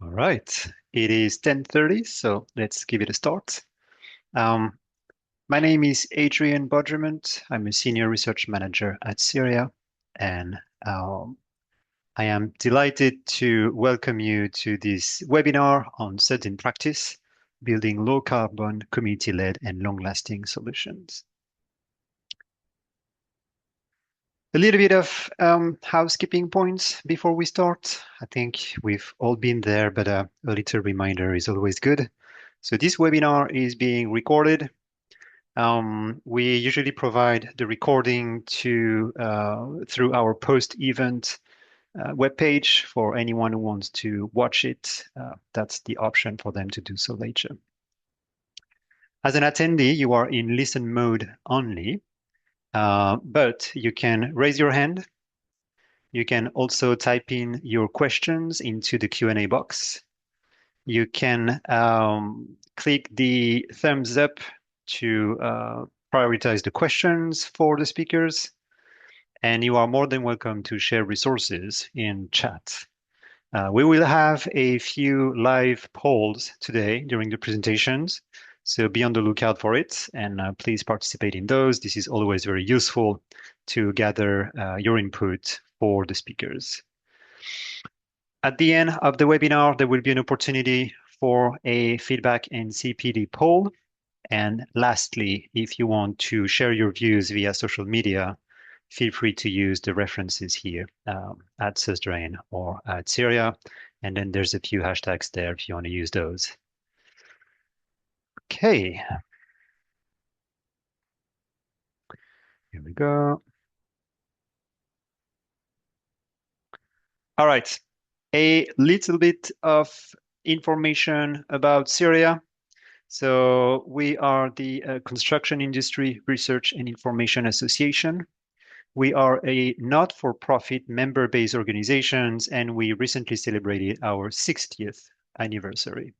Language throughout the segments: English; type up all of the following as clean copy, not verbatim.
All right, it is 10:30, so let's give it a start. Um, my name is Adrian Bodgerment. I'm a senior research manager at Syria, and um, I am delighted to welcome you to this webinar on SuDS in practice, building low carbon, community-led and long-lasting solutions. A little bit of housekeeping points before we start. I think we've all been there, but a little reminder is always good. So this webinar is being recorded. We usually provide the recording through our post-event webpage for anyone who wants to watch it. That's the option for them to do so later. As an attendee, you are in listen mode only, but you can raise your hand. You can also type in your questions into the Q&A box. You can click the thumbs up to prioritize the questions for the speakers. And you are more than welcome to share resources in chat. We will have a few live polls today during the presentations, so be on the lookout for it and please participate in those. This is always very useful to gather your input for the speakers. At the end of the webinar, there will be an opportunity for a feedback and CPD poll. And lastly, if you want to share your views via social media, feel free to use the references here at SuDS or at Syria. And then there's a few hashtags there if you want to use those. Okay. Here we go. All right. A little bit of information about Syria. So we are the Construction Industry Research and Information Association. We are a not-for-profit member-based organization, and we recently celebrated our 60th anniversary.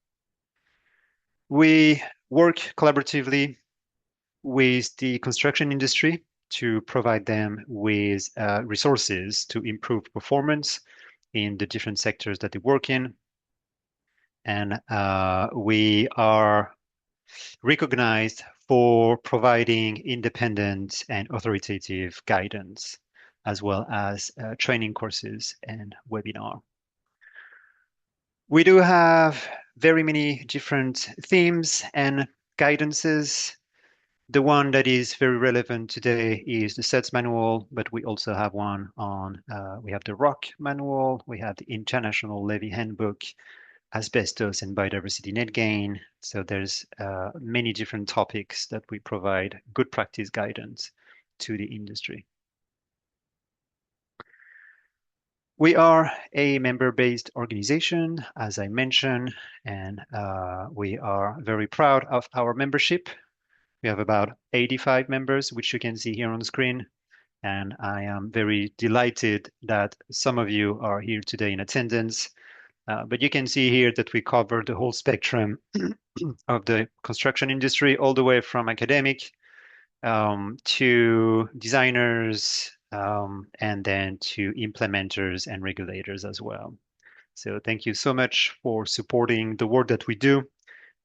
We work collaboratively with the construction industry to provide them with resources to improve performance in the different sectors that they work in. And we are recognized for providing independent and authoritative guidance, as well as training courses and webinar. We do have very many different themes and guidances. The one that is very relevant today is the SuDS manual, but we also have one on, we have the ROC manual, we have the International Levy Handbook, asbestos and biodiversity net gain. So there's many different topics that we provide good practice guidance to the industry. We are a member-based organization, as I mentioned, and we are very proud of our membership. We have about 85 members, which you can see here on the screen. And I am very delighted that some of you are here today in attendance. But you can see here that we cover the whole spectrum of the construction industry, all the way from academic to designers and then to implementers and regulators as well. So thank you so much for supporting the work that we do.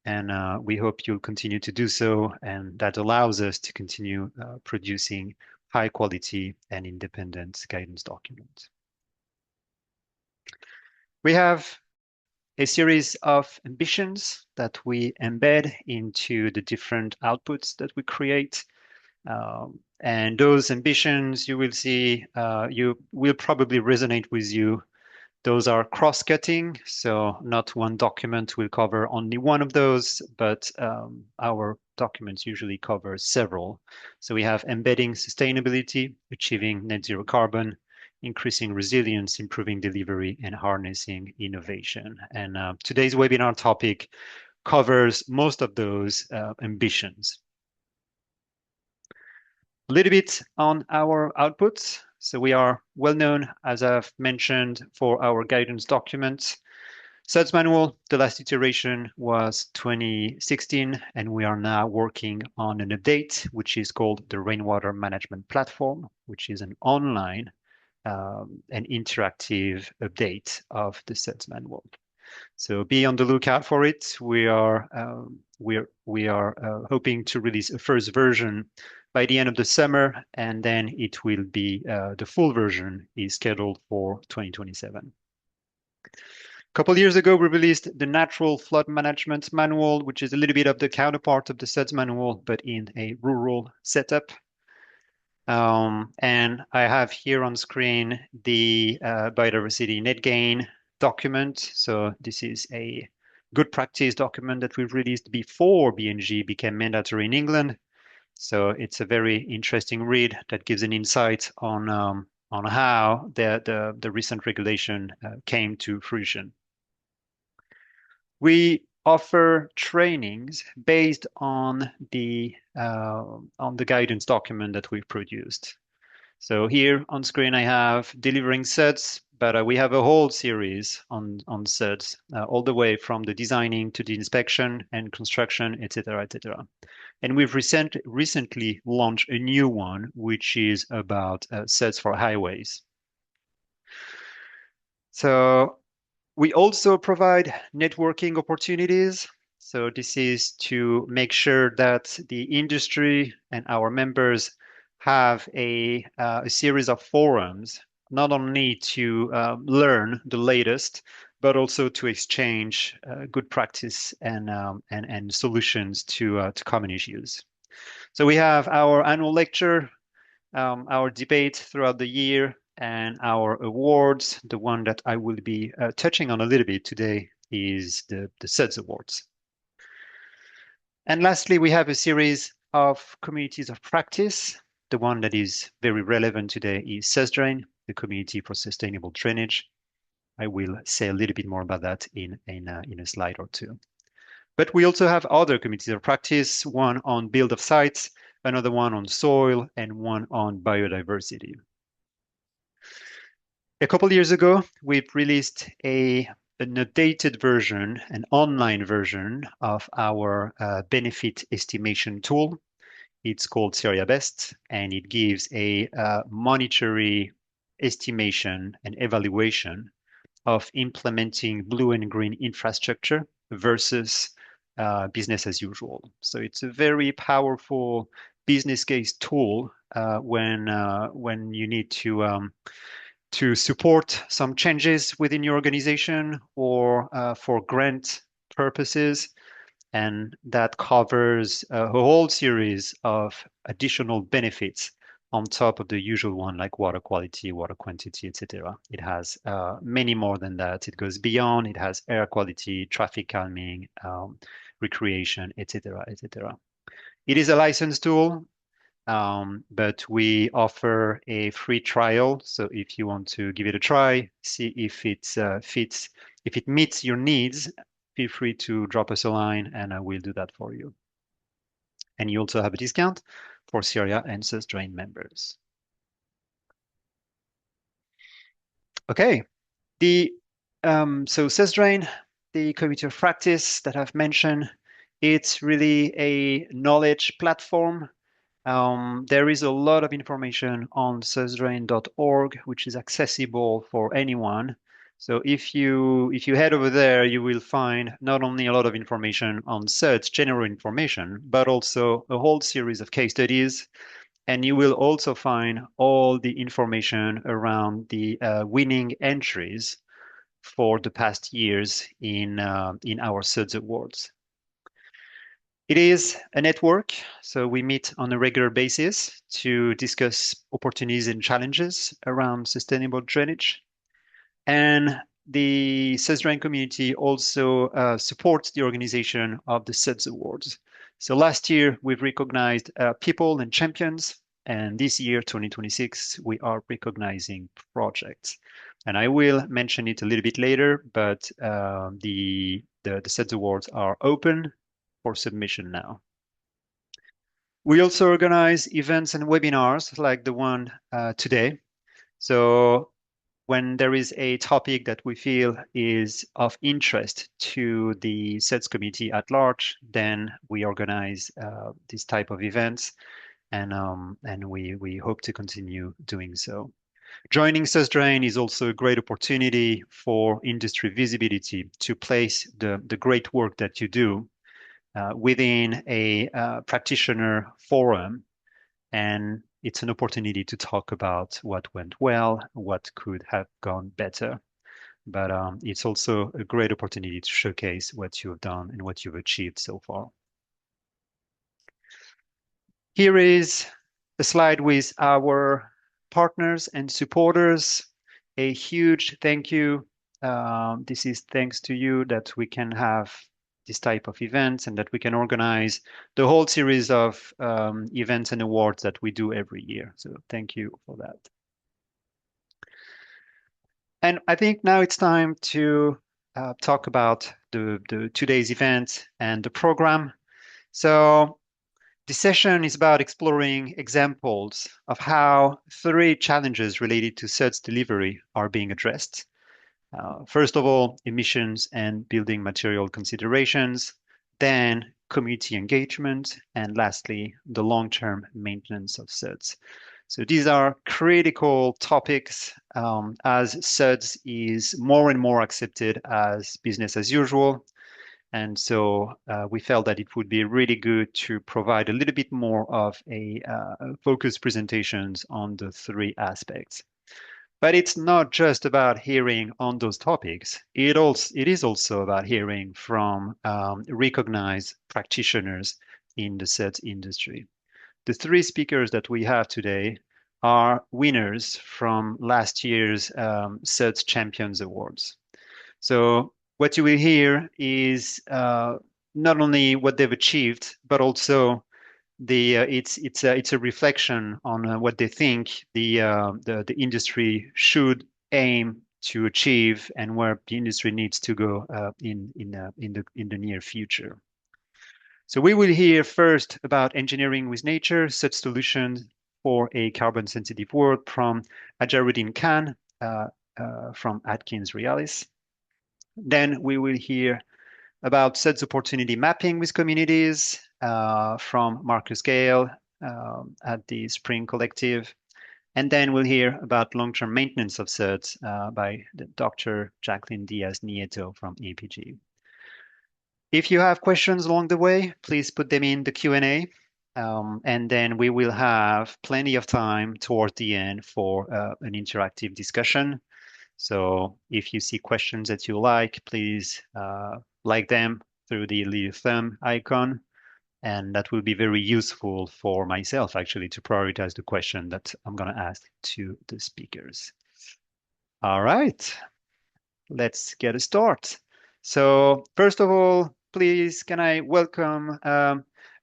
And we hope you'll continue to do so. And that allows us to continue producing high quality and independent guidance documents. We have a series of ambitions that we embed into the different outputs that we create. And those ambitions, you will see, you will probably resonate with you. Those are cross-cutting, so not one document will cover only one of those, but our documents usually cover several. So we have embedding sustainability, achieving net zero carbon, increasing resilience, improving delivery, and harnessing innovation. And today's webinar topic covers most of those ambitions. A little bit on our outputs. So we are well known, as I've mentioned, for our guidance documents. SuDS manual, the last iteration was 2016, and we are now working on an update, which is called the Rainwater Management Platform, which is an online and interactive update of the SuDS manual. So be on the lookout for it. We are hoping to release a first version by the end of the summer, and then it will be the full version is scheduled for 2027. A couple years ago, we released the Natural Flood Management Manual, which is a little bit of the counterpart of the SuDS manual, but in a rural setup. And I have here on screen the biodiversity net gain document. So this is a good practice document that we've released before BNG became mandatory in England. So it's a very interesting read that gives an insight on how the recent regulation came to fruition. We offer trainings based on the guidance document that we've produced. So here on screen I have delivering SuDS, but we have a whole series on SuDS, all the way from the designing to the inspection and construction, etc., etc. And we've recently launched a new one, which is about SuDS for highways. So we also provide networking opportunities. So this is to make sure that the industry and our members have a series of forums, not only to learn the latest, but also to exchange good practice and solutions to common issues. So we have our annual lecture, our debate throughout the year, and our awards. The one that I will be touching on a little bit today is the SuDS Awards. And lastly, we have a series of communities of practice. The one that is very relevant today is SuDS, the Community for Sustainable Drainage. I will say a little bit more about that in a slide or two. But we also have other communities of practice, one on build of sites, another one on soil, and one on biodiversity. A couple of years ago, we've released an updated version, an online version of our benefit estimation tool. It's called Syria Best, and it gives a monetary estimation and evaluation of implementing blue and green infrastructure versus business as usual. So it's a very powerful business case tool when you need to support some changes within your organization or for grant purposes. And that covers a whole series of additional benefits on top of the usual one, like water quality, water quantity, etc. It has many more than that. It goes beyond. It has air quality, traffic calming, recreation, etc., etc. It is a licensed tool. But we offer a free trial. So if you want to give it a try, see if it fits, if it meets your needs, feel free to drop us a line and I will do that for you. And you also have a discount for Syria and SuDS members. Okay, so SuDS, the community of practice that I've mentioned, it's really a knowledge platform. There is a lot of information on susdrain.org, which is accessible for anyone. So if you head over there, you will find not only a lot of information on SuDS, general information, but also a whole series of case studies. And you will also find all the information around the winning entries for the past years in our SuDS awards. It is a network, so we meet on a regular basis to discuss opportunities and challenges around sustainable drainage. And the SuDS community also supports the organization of the SuDS Awards. So last year, we've recognized people and champions, and this year, 2026, we are recognizing projects. And I will mention it a little bit later, but the SuDS Awards are open for submission now. We also organize events and webinars like the one today. So when there is a topic that we feel is of interest to the SuDS committee at large, then we organize this type of events, and we hope to continue doing so. Joining SuDS is also a great opportunity for industry visibility to place the great work that you do within a practitioner forum. And it's an opportunity to talk about what went well, what could have gone better. But it's also a great opportunity to showcase what you've done and what you've achieved so far. Here is a slide with our partners and supporters. A huge thank you. This is thanks to you that we can have this type of events and that we can organize the whole series of events and awards that we do every year. So thank you for that. And I think now it's time to talk about the today's event and the program. So this session is about exploring examples of how 3 challenges related to SuDS delivery are being addressed. First of all, emissions and building material considerations, then community engagement, and lastly, the long-term maintenance of SuDS. So these are critical topics as SuDS is more and more accepted as business as usual. And so we felt that it would be really good to provide a little bit more of a focused presentations on the 3 aspects. But it's not just about hearing on those topics. It is also about hearing from recognized practitioners in the SuDS industry. The 3 speakers that we have today are winners from last year's SuDS Champions Awards. So what you will hear is not only what they've achieved, but also it's a reflection on what they think the industry should aim to achieve and where the industry needs to go in the near future. So we will hear first about engineering with nature, such solutions for a carbon sensitive world from Ajaruddin Khan from Atkins Realis. Then we will hear about SuDS opportunity mapping with communities from Marcus Gale at the Spring Collective. And then we'll hear about long-term maintenance of SuDS by Dr. Jacqueline Diaz Nieto from APG. If you have questions along the way, please put them in the Q&A. And then we will have plenty of time towards the end for an interactive discussion. So if you see questions that you like, please like them through the little thumb icon. And that will be very useful for myself, actually, to prioritize the question that I'm going to ask to the speakers. All right, let's get a start. So first of all, please, can I welcome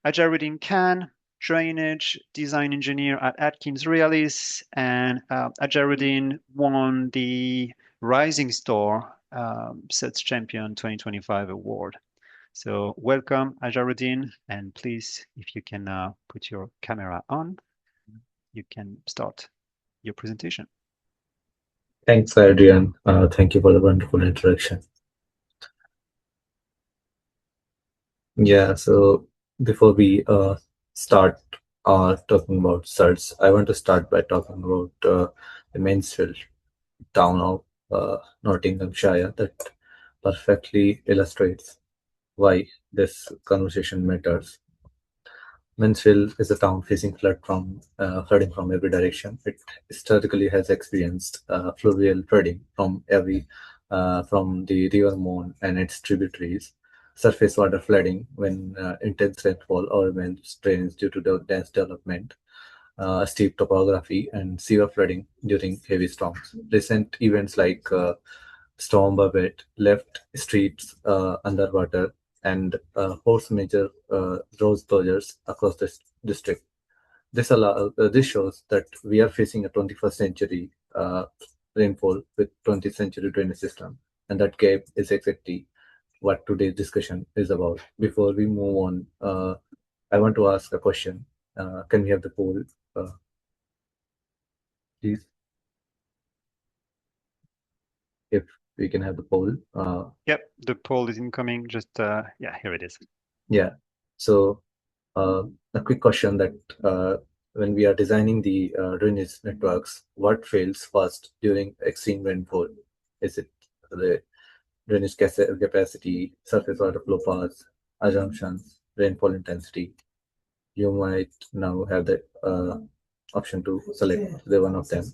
Ajaruddin Khan, drainage design engineer at Atkins Realis, and Ajaruddin won the Rising Star SuDS Champion 2025 award. So welcome, Ajaruddin, and please, if you can put your camera on, you can start your presentation. Thanks, Adrian. Thank you for the wonderful introduction. Yeah, so before we start talking about SuDS, I want to start by talking about the Mansfield town of Nottinghamshire that perfectly illustrates why this conversation matters. Mansfield is a town facing flooding from every direction. It historically has experienced fluvial flooding from the River Mon and its tributaries, surface water flooding when intense rainfall overwhelms drains due to the dense development, steep topography, and severe flooding during heavy storms. Recent events like Storm Babette left streets underwater and forced major road closures across the district. This shows that we are facing a 21st century rainfall with 20th century drainage system, and that gap is exactly what today's discussion is about. Before we move on, I want to ask a question. Can we have the poll, please? If we can have the poll. Yep, the poll is incoming. Just yeah, here it is. Yeah. So a quick question that when we are designing the drainage networks, what fails first during extreme rainfall? Is it the drainage capacity, surface water flow paths, assumptions, rainfall intensity? You might now have the option to select the one of them.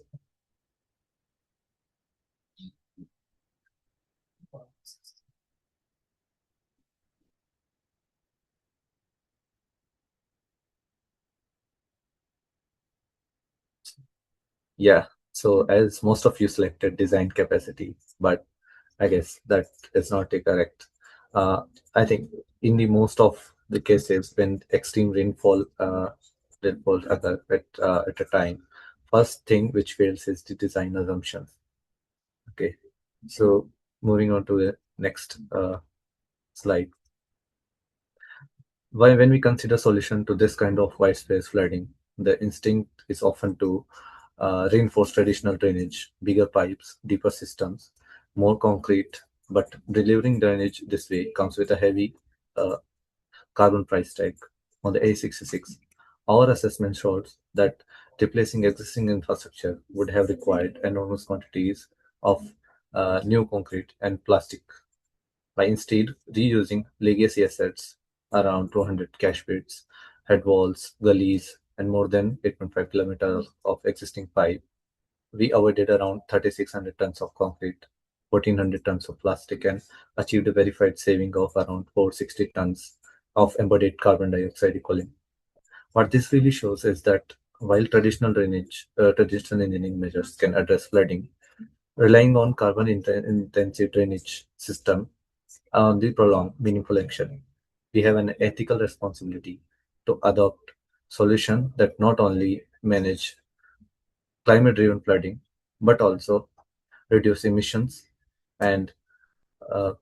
Yeah. So as most of you selected design capacity, but I guess that is not the correct. Uh, I think in the most of the cases when extreme rainfall occur at a time, first thing which fails is the design assumptions. Okay. So moving on to the next slide. When we consider solution to this kind of wide space flooding, the instinct is often to reinforce traditional drainage, bigger pipes, deeper systems, more concrete. But delivering drainage this way comes with a heavy uh, carbon price tag. On the A66, our assessment shows that replacing existing infrastructure would have required enormous quantities of new concrete and plastic by instead reusing legacy assets around 200 cache pits, head walls, gullies, and more than 8.5 kilometers of existing pipe. We avoided around 3,600 tons of concrete, 1,400 tons of plastic, and achieved a verified saving of around 460 tons of embodied carbon dioxide equivalent. What this really shows is that while traditional engineering measures can address flooding, relying on carbon intensive drainage system the prolonged meaningful action. We have an ethical responsibility to adopt solutions that not only manage climate-driven flooding, but also reduce emissions and uh,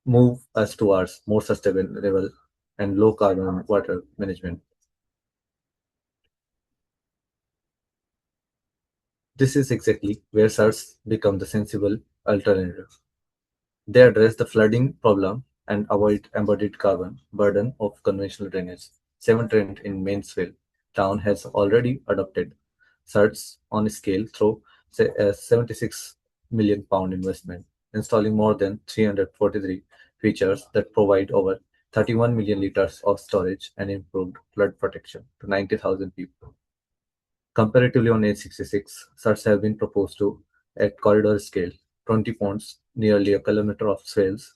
move us towards more sustainable and low carbon water management. This is exactly where SARS become the sensible alternative. They address the flooding problem and avoid embodied carbon burden of conventional drainage. Seven Trent in Mansfield town has already adopted SERTs on a scale through a 76 million pound investment, installing more than 343 features that provide over 31 million liters of storage and improved flood protection to 90,000 people. Comparatively, on A66, such have been proposed to at corridor scale, 20 ponds, nearly a kilometer of swales,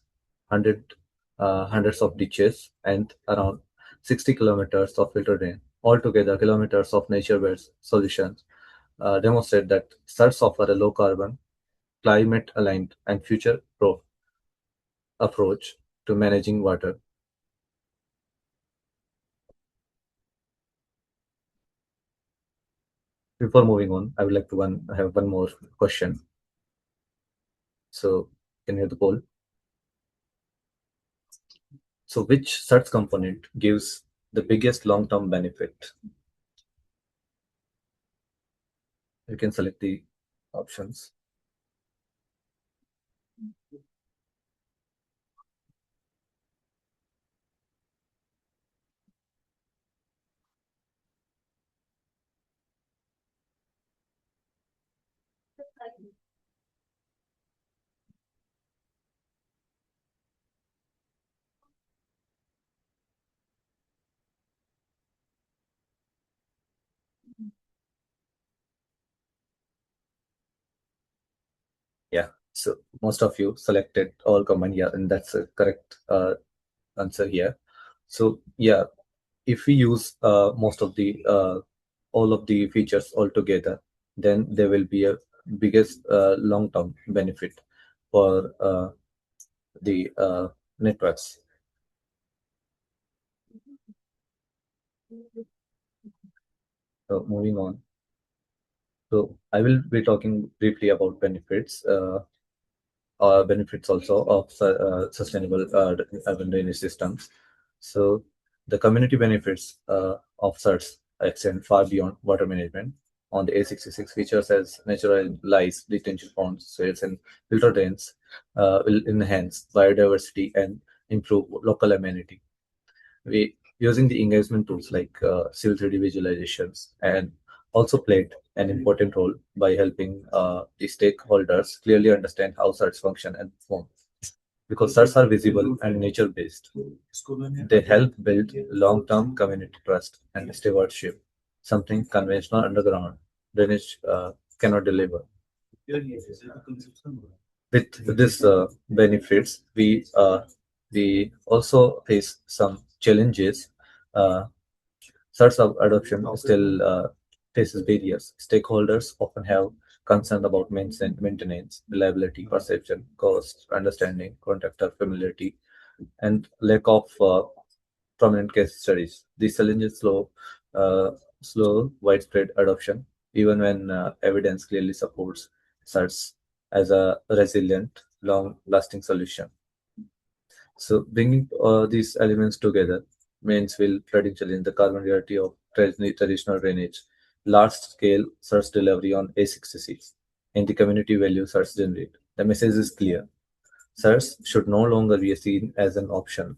hundreds of ditches, and around 60 kilometers of filter drain. Altogether, kilometers of nature-based solutions demonstrate that SERTs offer a low-carbon, climate-aligned, and future-proof approach to managing water. Before moving on, I would like to have one more question. So, can you hear the poll? So which search component gives the biggest long-term benefit? You can select the options. Yeah. So most of you selected all common. Yeah, and that's a correct answer here. So yeah, if we use most of the all of the features all together, then there will be a biggest long-term benefit for the networks. So moving on. So I will be talking briefly about benefits also of sustainable urban drainage systems. So the community benefits of SERTs extend far beyond water management. On the A66 features as naturalized detention ponds, swales, and filter drains will enhance biodiversity and improve local amenity. Using the engagement tools like Civil 3D visualizations and also played an important role by helping the stakeholders clearly understand how search function and perform. Because search are visible and nature based, they help build long term community trust and stewardship, something conventional underground drainage cannot deliver. With this benefits, we also face some challenges. Uh, Search of adoption still faces barriers. Stakeholders often have concern about maintenance, reliability, perception, cost, understanding, contractor familiarity, and lack of prominent case studies. These challenges uh, slow widespread adoption, even when evidence clearly supports search as a resilient, long-lasting solution. So, bringing these elements together, means will flooding challenge the carbon reality of traditional drainage, large-scale search delivery on A66, and the community value search generate. The message is clear. Search should no longer be seen as an optional.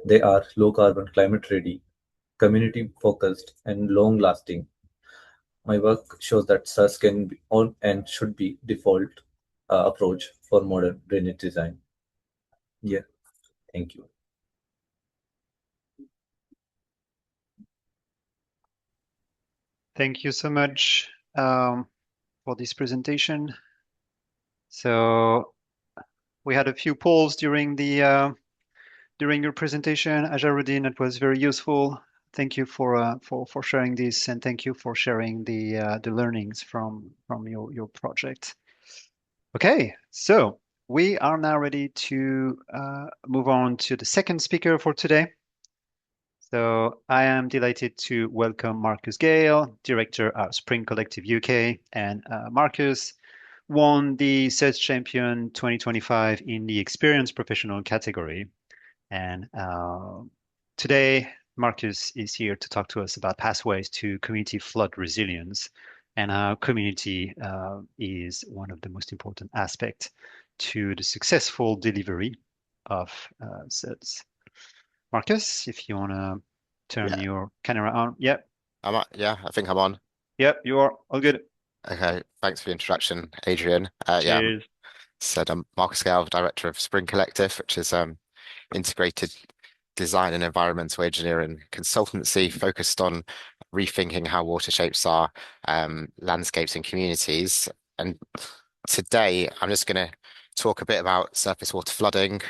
They are low carbon, climate ready, community focused, and long lasting. My work shows that SaaS can be on and should be default approach for modern drainage design. Yeah, thank you. Thank you so much for this presentation. So we had a few polls during your presentation, Ajaruddin. It was very useful. Thank you for sharing this, and thank you for sharing the learnings from your project. Okay, so we are now ready to move on to the second speaker for today. So I am delighted to welcome Marcus Gale, Director at Spring Collective UK, and Marcus won the Search Champion 2025 in the Experienced Professional category. And today, Marcus is here to talk to us about pathways to community flood resilience and how community is one of the most important aspects to the successful delivery of CERTs. Marcus, if you want to turn Yeah, your camera on. Yep, yeah, I think I'm on. yep, you are all good. Okay, thanks for the introduction, Adrian. Cheers. I'm Marcus Gale, Director of Spring Collective, which is integrated design and environmental engineering consultancy focused on rethinking how water shapes our landscapes and communities. And today, I'm just going to talk a bit about surface water flooding,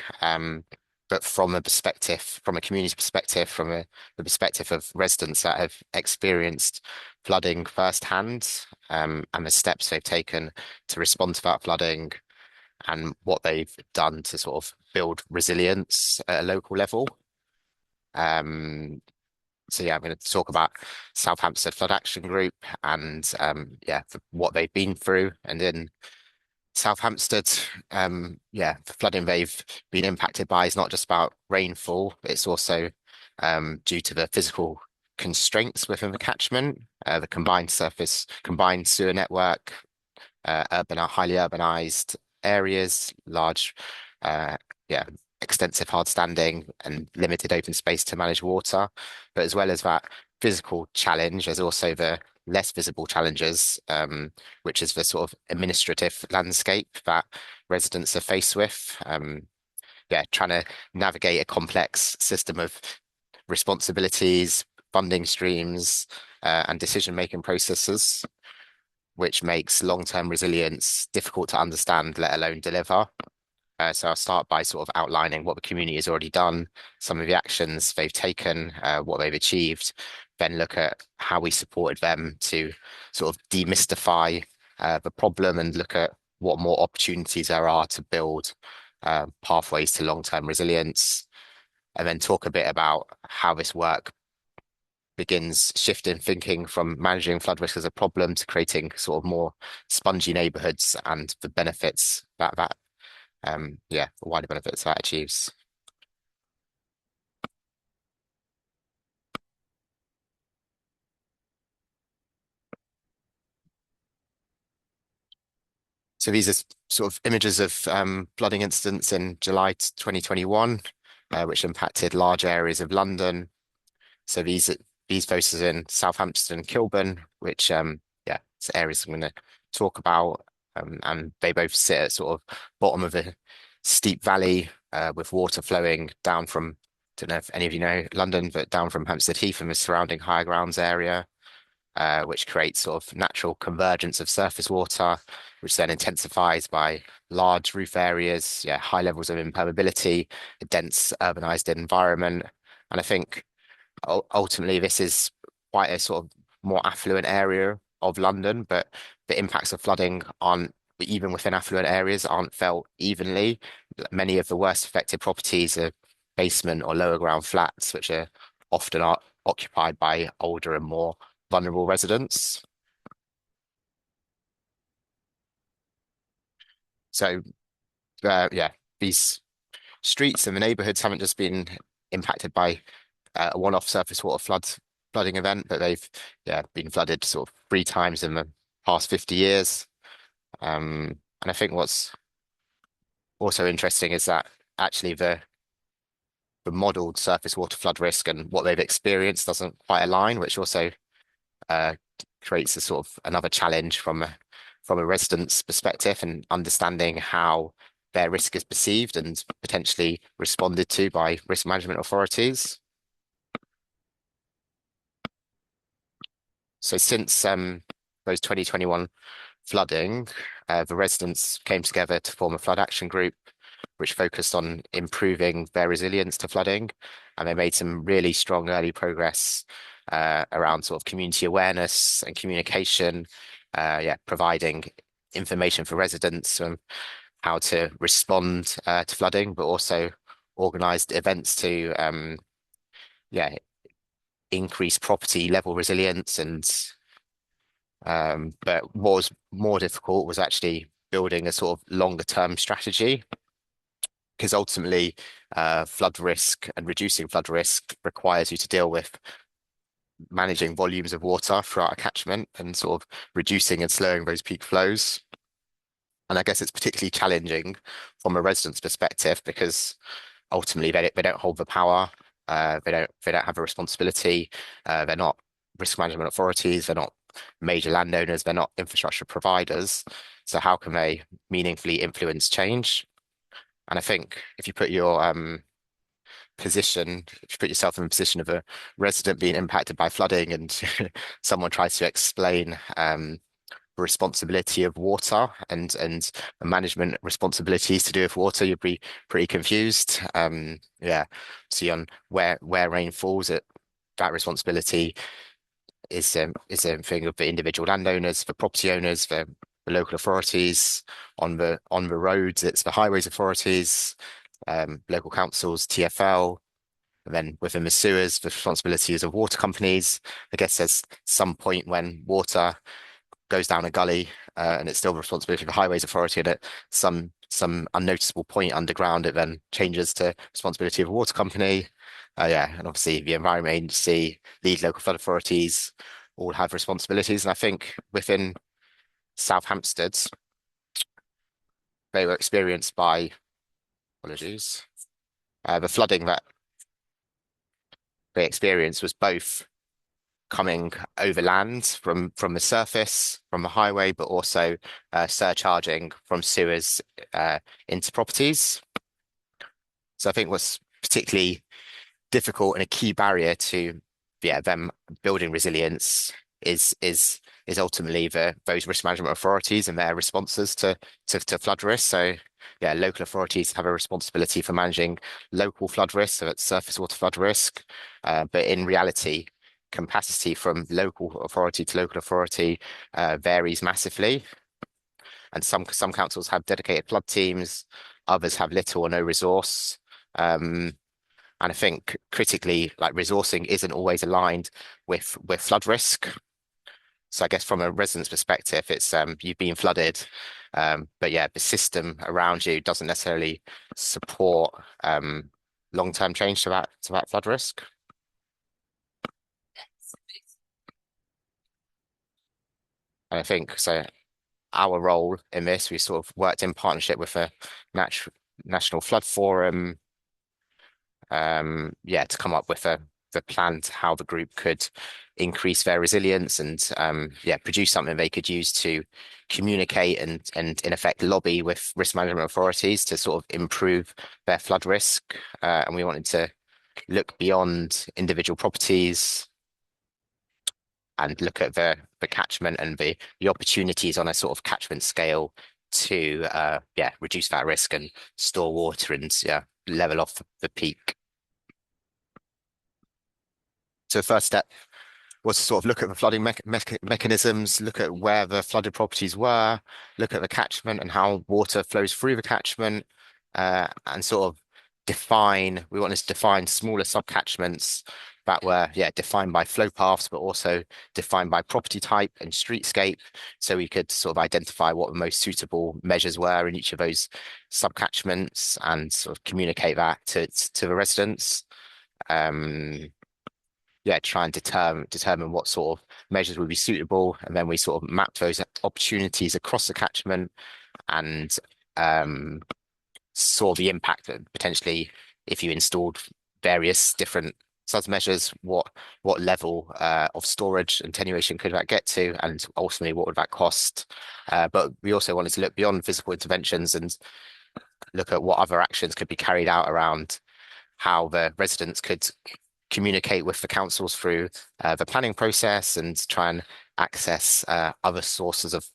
but from a perspective, from a community perspective, the perspective of residents that have experienced flooding firsthand, and the steps they've taken to respond to that flooding and what they've done to sort of build resilience at a local level. Um, I'm going to talk about Southampton Flood Action Group and what they've been through, and then South Hampstead, the flooding they've been impacted by is not just about rainfall, it's also due to the physical constraints within the catchment, the combined sewer network, highly urbanized areas, large, uh, yeah, extensive hard standing and limited open space to manage water. But as well as that physical challenge, there's also the less visible challenges, which is the sort of administrative landscape that residents are faced with. Trying to navigate a complex system of responsibilities, funding streams, and decision-making processes, which makes long-term resilience difficult to understand, let alone deliver. So I'll start by sort of outlining what the community has already done, some of the actions they've taken, what they've achieved, then look at how we supported them to sort of demystify the problem and look at what more opportunities there are to build pathways to long-term resilience, and then talk a bit about how this work begins shifting thinking from managing flood risk as a problem to creating sort of more spongy neighborhoods and the benefits the wider benefits that achieves. So these are sort of images of flooding incidents in July 2021. which impacted large areas of London. So these focuses in Southampton and Kilburn, which yeah, it's areas I'm going to talk about. And they both sit at sort of bottom of a steep valley with water flowing down from, don't know if any of you know London, but down from Hampstead Heath and the surrounding higher grounds area, which creates sort of natural convergence of surface water, which then intensifies by large roof areas, yeah, high levels of impermeability, a dense urbanized environment. And I think ultimately this is quite a sort of more affluent area of London, but the impacts of flooding aren't, even within affluent areas, aren't felt evenly. Many of the worst affected properties are basement or lower ground flats, which are often occupied by older and more vulnerable residents. So yeah, these streets and the neighborhoods haven't just been impacted by a one-off surface water flooding event, but they've been flooded sort of 3 times in the past 50 years. And I think what's also interesting is that actually the modeled surface water flood risk and what they've experienced doesn't quite align, which also uh, creates a sort of another challenge from a resident's perspective and understanding how their risk is perceived and potentially responded to by risk management authorities. So since those 2021 flooding, the residents came together to form a flood action group, which focused on improving their resilience to flooding. And they made some really strong early progress around sort of community awareness and communication, providing information for residents on how to respond to flooding, but also organized events to increase property level resilience. And but what was more difficult was actually building a sort of longer term strategy, because ultimately flood risk and reducing flood risk requires you to deal with managing volumes of water throughout a catchment and sort of reducing and slowing those peak flows. And I guess it's particularly challenging from a resident's perspective because ultimately they don't hold the power, they don't have a responsibility, they're not risk management authorities, they're not major landowners, they're not infrastructure providers. So how can they meaningfully influence change? And I think if you put your if you put yourself in the position of a resident being impacted by flooding and someone tries to explain the responsibility of water and management responsibilities to do with water, you'd be pretty confused. Yeah. See on where rain falls, that responsibility is a thing of the individual landowners, the property owners, the local authorities. On the roads, it's the highways authorities, local councils, TfL. And then within the sewers, the responsibilities of water companies. I guess there's some point when water goes down a gully, and it's still the responsibility of the highways authority, and at some unnoticeable point underground, it then changes to responsibility of a water company. Yeah, and obviously the Environment Agency, these local flood authorities all have responsibilities. And I think within South Hampstead, they were experienced by, apologies, the flooding that they experienced was both coming overland from the surface, from the highway, but also surcharging from sewers into properties. So I think what's particularly difficult and a key barrier to them building resilience is ultimately those risk management authorities and their responses to flood risk. So yeah, local authorities have a responsibility for managing local flood risk, so it's surface water flood risk. But in reality, capacity from local authority to local authority varies massively. And some councils have dedicated flood teams, others have little or no resource. And I think critically, like resourcing isn't always aligned with flood risk. So I guess from a resident's perspective, it's you've been flooded, but yeah, the system around you doesn't necessarily support long-term change to that flood risk. And I think so. Our role in this, we sort of worked in partnership with a National Flood Forum, to come up with the plan to how the group could increase their resilience and produce something they could use to communicate and in effect lobby with risk management authorities to sort of improve their flood risk. And we wanted to look beyond individual properties and look at the catchment and the opportunities on a sort of catchment scale to reduce that risk and store water and level off the peak. So the first step was to sort of look at the flooding mechanisms, look at where the flooded properties were, look at the catchment and how water flows through the catchment, and sort of we wanted to define smaller subcatchments that were defined by flow paths, but also defined by property type and streetscape. So we could sort of identify what the most suitable measures were in each of those subcatchments and sort of communicate that to the residents. Try and determine what sort of measures would be suitable, and then we sort of map those opportunities across the catchment and saw the impact that potentially if you installed various different SuDS measures, what level of storage and attenuation could that get to, and ultimately what would that cost. But we also wanted to look beyond physical interventions and look at what other actions could be carried out around how the residents could communicate with the councils through the planning process and try and access other sources of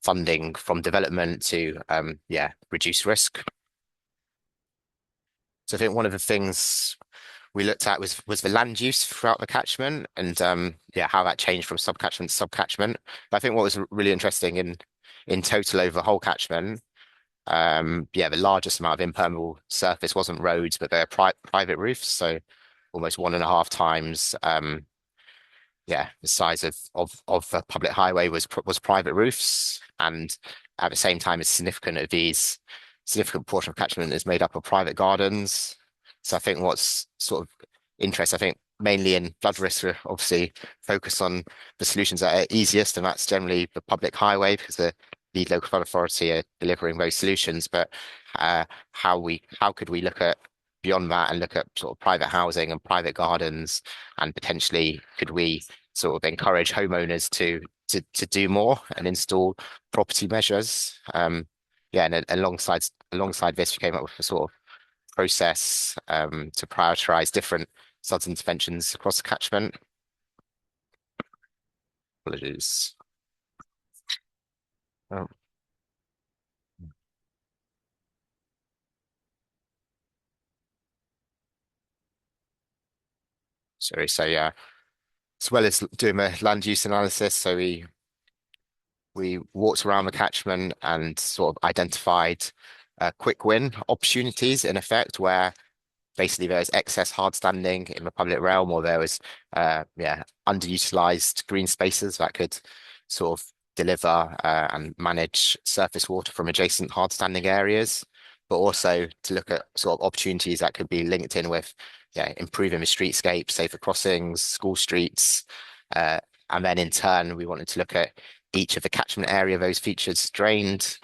funding from development to reduce risk. So I think one of the things we looked at was the land use throughout the catchment and how that changed from subcatchment to subcatchment. But I think what was really interesting in total over the whole catchment, the largest amount of impermeable surface wasn't roads, but they're private roofs. So almost 1.5 times the size of a public highway was private roofs, and at the same time, a significant portion of catchment is made up of private gardens. So I think what's sort of interesting, I think mainly in flood risk, we're obviously focus on the solutions that are easiest, and that's generally the public highway because the local flood authority are delivering those solutions. But how could we look at beyond that and look at sort of private housing and private gardens, and potentially could we sort of encourage homeowners to do more and install property measures? And alongside this, we came up with a sort of process to prioritize different SuDS interventions across the catchment. Apologies. Oh. Sorry, so as well as doing a land use analysis, so we walked around the catchment and sort of identified quick win opportunities in effect where basically there was excess hard standing in the public realm, or there was underutilized green spaces that could sort of deliver and manage surface water from adjacent hard standing areas, but also to look at sort of opportunities that could be linked in with improving the streetscape, safer crossings, school streets, and then in turn we wanted to look at each of the catchment area those features drained.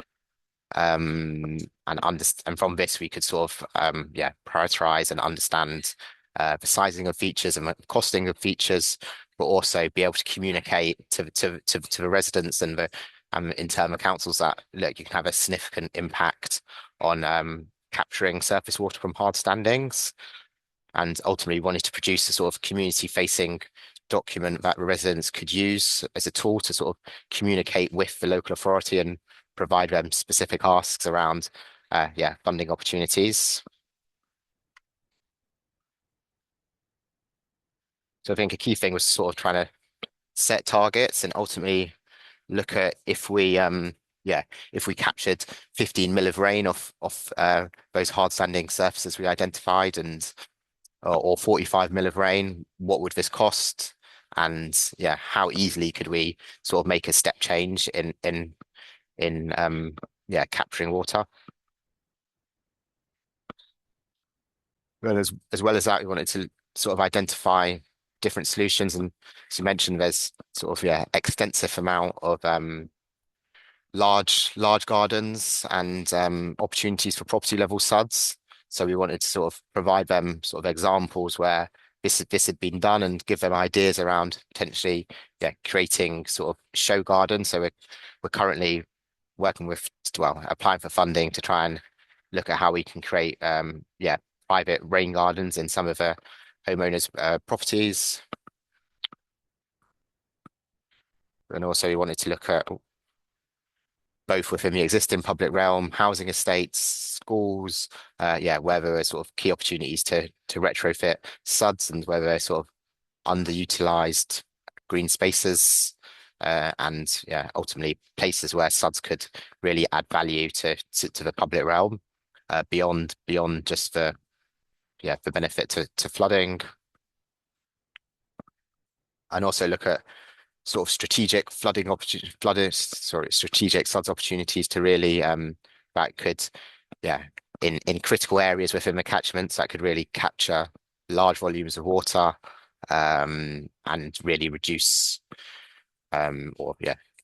And from this we could sort of prioritize and understand the sizing of features and the costing of features, but also be able to communicate to the residents and the internal councils that look, you can have a significant impact on capturing surface water from hard standings, and ultimately wanted to produce a sort of community facing document that the residents could use as a tool to sort of communicate with the local authority and provide them specific asks around funding opportunities. So I think a key thing was sort of trying to set targets and ultimately look at if we captured 15 mil of rain off those hard standing surfaces we identified, and or 45 mil of rain, what would this cost? And how easily could we sort of make a step change in capturing water? And as well as that, we wanted to sort of identify different solutions, and as you mentioned, there's sort of extensive amount of large gardens and opportunities for property level SuDS. So we wanted to sort of provide them sort of examples where this had been done and give them ideas around potentially creating sort of show gardens. So we're currently working with applying for funding to try and look at how we can create private rain gardens in some of the homeowners' properties. And also we wanted to look at both within the existing public realm, housing estates, schools, where there are sort of key opportunities to retrofit SuDS and where they're sort of underutilized green spaces, and ultimately places where SuDS could really add value to the public realm, beyond just the benefit to flooding, and also look at sort of strategic strategic SuDS opportunities to really that could in critical areas within the catchments that could really capture large volumes of water, and really reduce or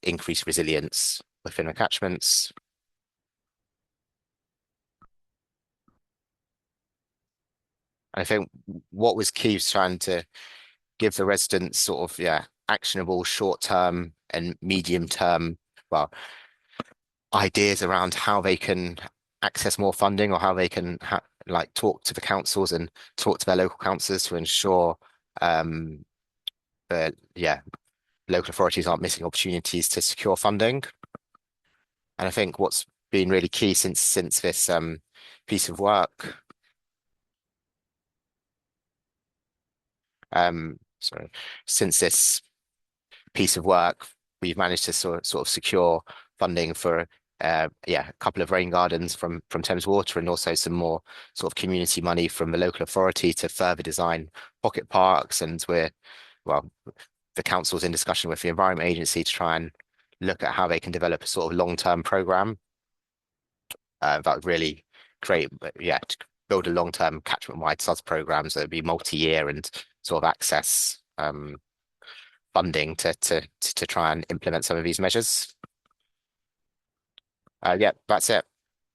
increase resilience within the catchments. I think what was key was trying to give the residents sort of actionable short-term and medium-term ideas around how they can access more funding or how they can talk to the councils and talk to their local councils to ensure that local authorities aren't missing opportunities to secure funding. And I think what's been really key since this piece of work, sorry, since this piece of work, we've managed to sort of secure funding for a couple of rain gardens from Thames Water, and also some more sort of community money from the local authority to further design pocket parks. And the council's in discussion with the Environment Agency to try and look at how they can develop a sort of long-term program that would really create, to build a long-term catchment-wide SuDS programs that would be multi-year and sort of access funding to try and implement some of these measures. That's it.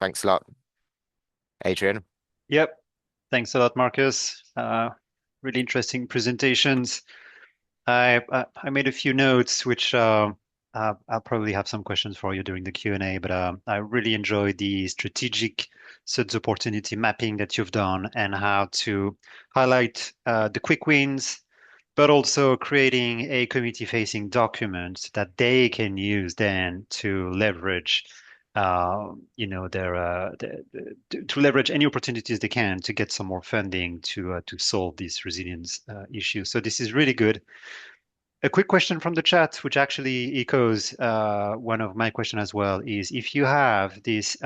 Thanks a lot, Adrian. Yep. Thanks a lot, Marcus. Really interesting presentations. I made a few notes, which I'll probably have some questions for you during the Q&A, but I really enjoyed the strategic SuDS opportunity mapping that you've done and how to highlight the quick wins, but also creating a community-facing document that they can use then to leverage, to leverage any opportunities they can to get some more funding to solve this resilience issue. So this is really good. A quick question from the chat, which actually echoes one of my question as well, is if you have these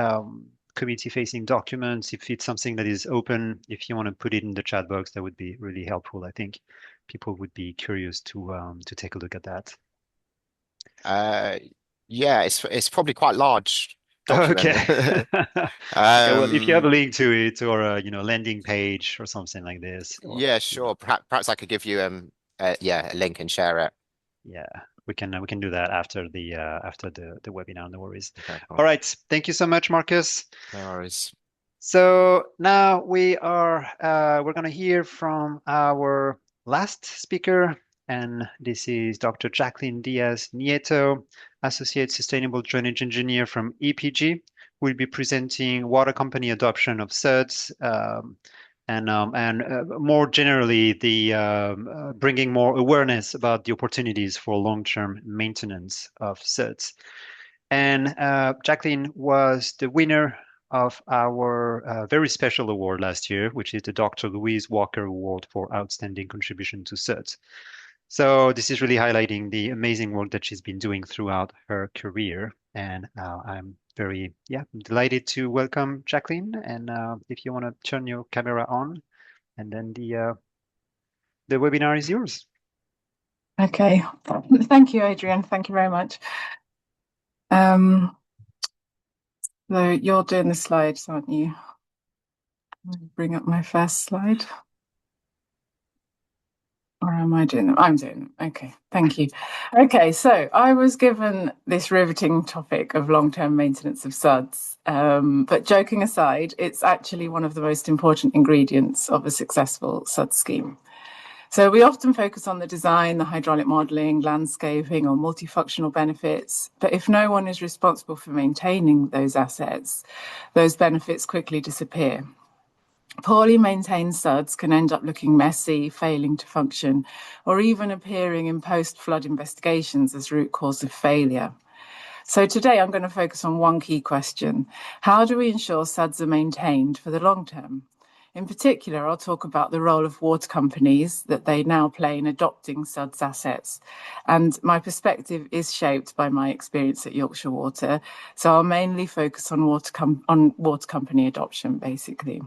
community-facing documents, if it's something that is open, if you want to put it in the chat box, that would be really helpful. I think people would be curious to take a look at that. It's probably quite large Okay. document. Okay. Well, if you have a link to it or a landing page or something like this, or Sure. Perhaps I could give you a link and share it. yeah, we can do that after the webinar. No worries. Okay, cool. All right. Thank you so much, Marcus. No worries. So now we're going to hear from our last speaker, and this is Dr. Jacqueline Diaz Nieto, Associate Sustainable Drainage Engineer from EPG, who will be presenting water company adoption of SuDS, and more generally the bringing more awareness about the opportunities for long-term maintenance of SuDS. And Jacqueline was the winner of our very special award last year, which is the Dr. Louise Walker Award for Outstanding Contribution to SuDS. So this is really highlighting the amazing work that she's been doing throughout her career. And I'm very delighted to welcome Jacqueline. And if you want to turn your camera on, and then the webinar is yours. Okay, thank you, Adrian. Thank you very much. So you're doing the slides, aren't you? I'll bring up my first slide. Or am I doing them? I'm doing them. Okay, thank you. Okay, so I was given this riveting topic of long-term maintenance of SuDS, but joking aside, it's actually one of the most important ingredients of a successful SuDS scheme. So we often focus on the design, the hydraulic modelling, landscaping, or multifunctional benefits, but if no one is responsible for maintaining those assets, those benefits quickly disappear. Poorly maintained SuDS can end up looking messy, failing to function, or even appearing in post-flood investigations as root cause of failure. So today I'm going to focus on one key question. How do we ensure SuDS are maintained for the long term? In particular, I'll talk about the role of water companies that they now play in adopting SuDS assets. And my perspective is shaped by my experience at Yorkshire Water. So I'll mainly focus on water company adoption, basically.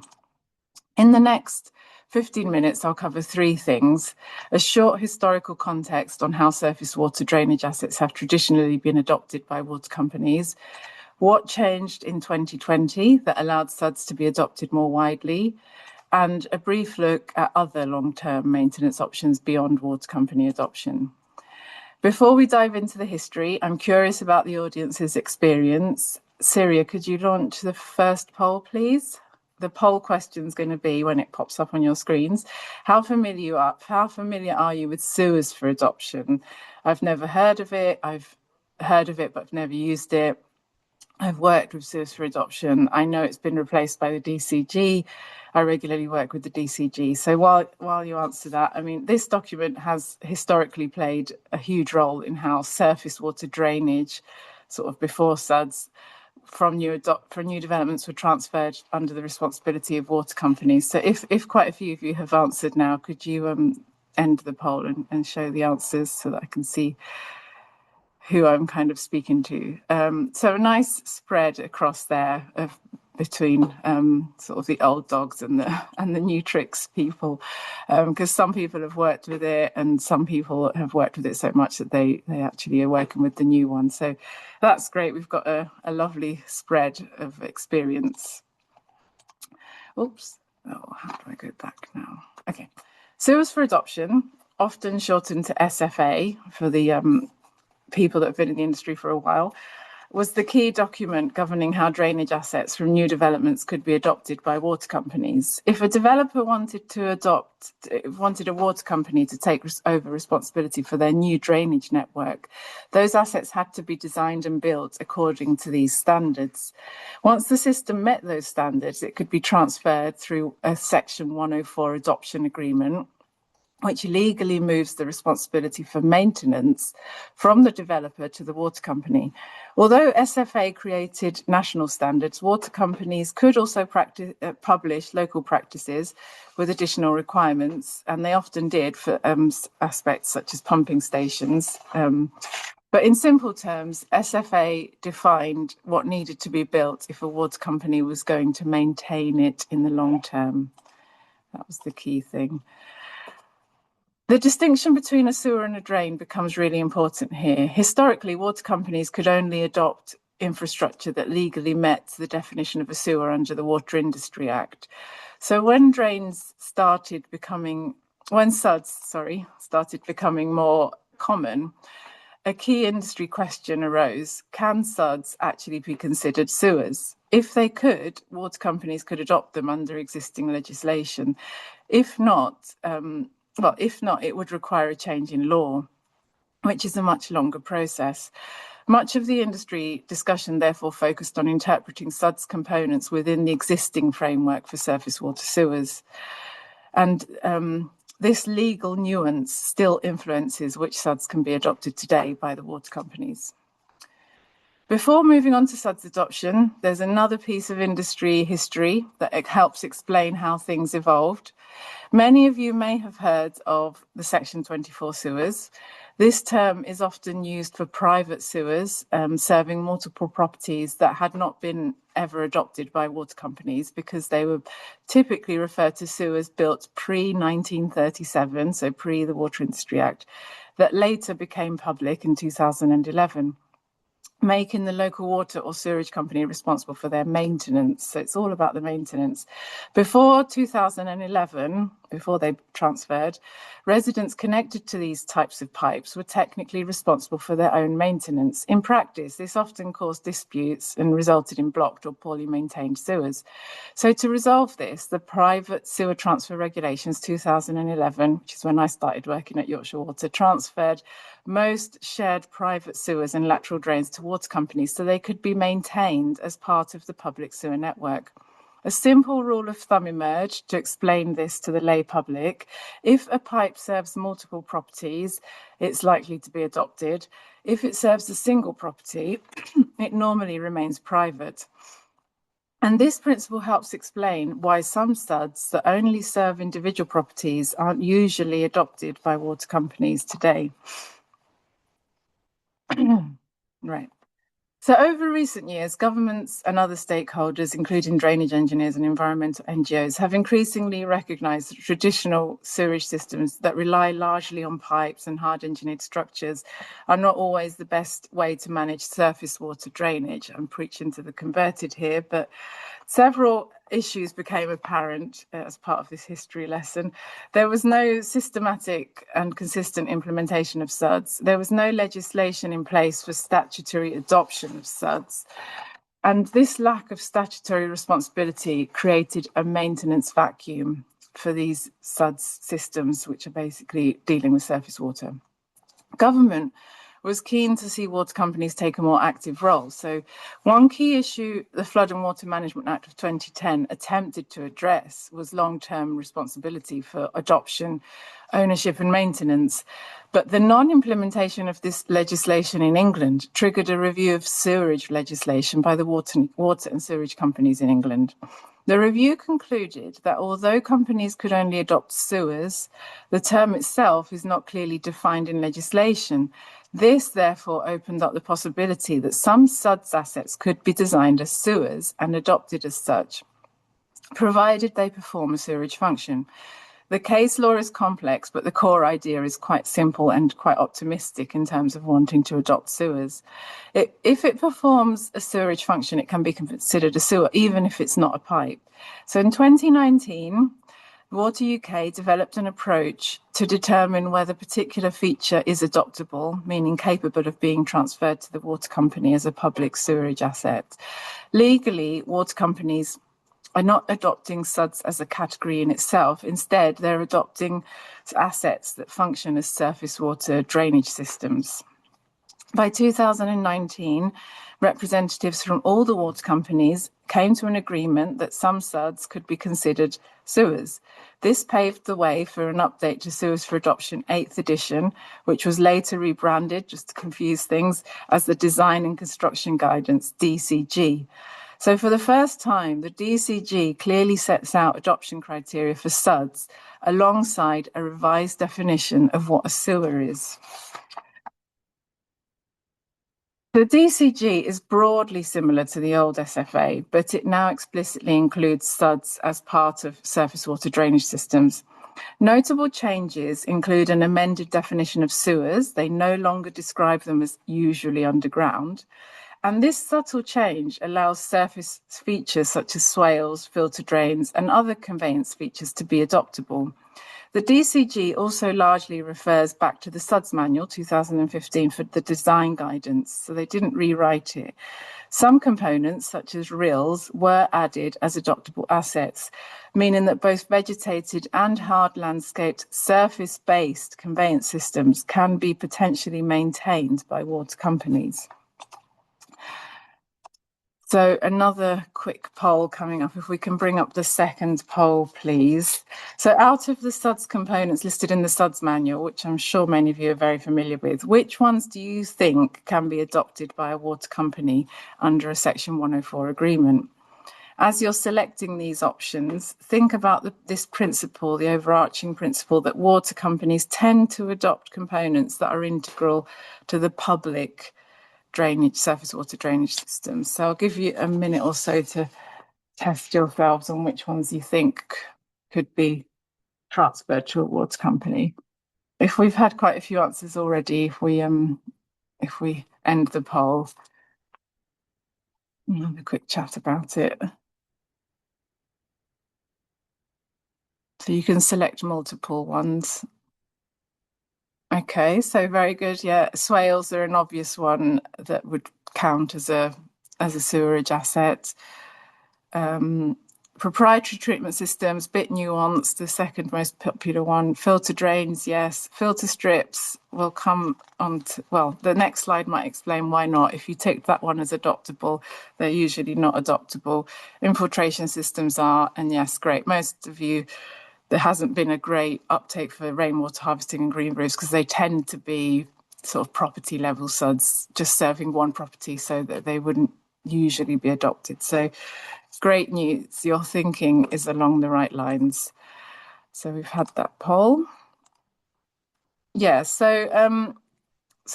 In the next 15 minutes, I'll cover three things: a short historical context on how surface water drainage assets have traditionally been adopted by water companies, what changed in 2020 that allowed SuDS to be adopted more widely, and a brief look at other long-term maintenance options beyond water company adoption. Before we dive into the history, I'm curious about the audience's experience. Syria, could you launch the first poll, please? The poll question is going to be, when it pops up on your screens, how familiar are you with SuDS for adoption? I've never heard of it. I've heard of it, but I've never used it. I've worked with SuDS for adoption. I know it's been replaced by the DCG. I regularly work with the DCG. So while you answer that, I mean, this document has historically played a huge role in how surface water drainage, sort of before SuDS, from new developments were transferred under the responsibility of water companies. So if quite a few of you have answered now, could you end the poll and show the answers so that I can see who I'm kind of speaking to? So a nice spread across there between sort of the old dogs and the new tricks people, because some people have worked with it and some people have worked with it so much that they actually are working with the new one. So that's great. We've got a lovely spread of experience. Oops. Oh, how do I go back now? Okay. SuDS for adoption, often shortened to SFA for the people that have been in the industry for a while, was the key document governing how drainage assets from new developments could be adopted by water companies. If a developer wanted a water company to take over responsibility for their new drainage network, those assets had to be designed and built according to these standards. Once the system met those standards, it could be transferred through a Section 104 adoption agreement, which legally moves the responsibility for maintenance from the developer to the water company. Although SFA created national standards, water companies could also publish local practices with additional requirements, and they often did for aspects such as pumping stations. But in simple terms, SFA defined what needed to be built if a water company was going to maintain it in the long term. That was the key thing. The distinction between a sewer and a drain becomes really important here. Historically, water companies could only adopt infrastructure that legally met the definition of a sewer under the Water Industry Act. So when SuDS started becoming more common, a key industry question arose: can SuDS actually be considered sewers? If they could, water companies could adopt them under existing legislation. If not, it would require a change in law, which is a much longer process. Much of the industry discussion therefore focused on interpreting SuDS components within the existing framework for surface water sewers. And this legal nuance still influences which SuDS can be adopted today by the water companies. Before moving on to SuDS adoption, there's another piece of industry history that helps explain how things evolved. Many of you may have heard of the Section 24 sewers. This term is often used for private sewers serving multiple properties that had not been ever adopted by water companies, because they were typically referred to sewers built pre-1937, so pre the Water Industry Act, that later became public in 2011. making the local water or sewerage company responsible for their maintenance. So it's all about the maintenance. Before 2011, before they transferred, residents connected to these types of pipes were technically responsible for their own maintenance. In practice, this often caused disputes and resulted in blocked or poorly maintained sewers. So to resolve this, the Private Sewer Transfer Regulations 2011, which is when I started working at Yorkshire Water, transferred most shared private sewers and lateral drains to water companies so they could be maintained as part of the public sewer network. A simple rule of thumb emerged to explain this to the lay public. If a pipe serves multiple properties, it's likely to be adopted. If it serves a single property, it normally remains private. And this principle helps explain why some SuDS that only serve individual properties aren't usually adopted by water companies today. Right. So over recent years, governments and other stakeholders, including drainage engineers and environmental NGOs, have increasingly recognised that traditional sewerage systems that rely largely on pipes and hard engineered structures are not always the best way to manage surface water drainage. I'm preaching to the converted here, but several issues became apparent as part of this history lesson. There was no systematic and consistent implementation of SuDS. There was no legislation in place for statutory adoption of SuDS. And this lack of statutory responsibility created a maintenance vacuum for these SuDS systems, which are basically dealing with surface water. Government was keen to see water companies take a more active role. So one key issue the Flood and Water Management Act of 2010 attempted to address was long-term responsibility for adoption, ownership and maintenance. But the non-implementation of this legislation in England triggered a review of sewerage legislation by the water and sewerage companies in England. The review concluded that although companies could only adopt sewers, the term itself is not clearly defined in legislation. This, therefore, opened up the possibility that some SuDS assets could be designed as sewers and adopted as such, provided they perform a sewerage function. The case law is complex, but the core idea is quite simple and quite optimistic in terms of wanting to adopt sewers. If it performs a sewerage function, it can be considered a sewer, even if it's not a pipe. So in 2019, Water UK developed an approach to determine whether a particular feature is adoptable, meaning capable of being transferred to the water company as a public sewerage asset. Legally, water companies are not adopting SuDS as a category in itself. Instead, they're adopting assets that function as surface water drainage systems. By 2019, representatives from all the water companies came to an agreement that some SuDS could be considered sewers. This paved the way for an update to Sewers for Adoption 8th edition, which was later rebranded, just to confuse things, as the Design and Construction Guidance, DCG. So for the first time, the DCG clearly sets out adoption criteria for SuDS alongside a revised definition of what a sewer is. The DCG is broadly similar to the old SFA, but it now explicitly includes SuDS as part of surface water drainage systems. Notable changes include an amended definition of sewers. They no longer describe them as usually underground. And this subtle change allows surface features such as swales, filter drains, and other conveyance features to be adoptable. The DCG also largely refers back to the SuDS manual 2015 for the design guidance, so they didn't rewrite it. Some components, such as rills, were added as adoptable assets, meaning that both vegetated and hard landscaped surface-based conveyance systems can be potentially maintained by water companies. So another quick poll coming up. If we can bring up the second poll, please. So out of the SuDS components listed in the SuDS manual, which I'm sure many of you are very familiar with, which ones do you think can be adopted by a water company under a Section 104 agreement? As you're selecting these options, think about this principle, the overarching principle that water companies tend to adopt components that are integral to the public drainage, surface water drainage systems. So I'll give you a minute or so to test yourselves on which ones you think could be transferred to a water company. If we've had quite a few answers already, if we end the poll, I'll have a quick chat about it. So you can select multiple ones. Okay, so very good. Yeah, swales are an obvious one that would count as a sewerage asset. Proprietary treatment systems, bit nuanced, the second most popular one. Filter drains, yes. Filter strips will come on to, well, the next slide might explain why not. If you take that one as adoptable, they're usually not adoptable. Infiltration systems are, and yes, great. Most of you, there hasn't been a great uptake for rainwater harvesting and green roofs because they tend to be sort of property level SuDS, just serving one property, so that they wouldn't usually be adopted. So great news, your thinking is along the right lines. So we've had that poll. Yeah, so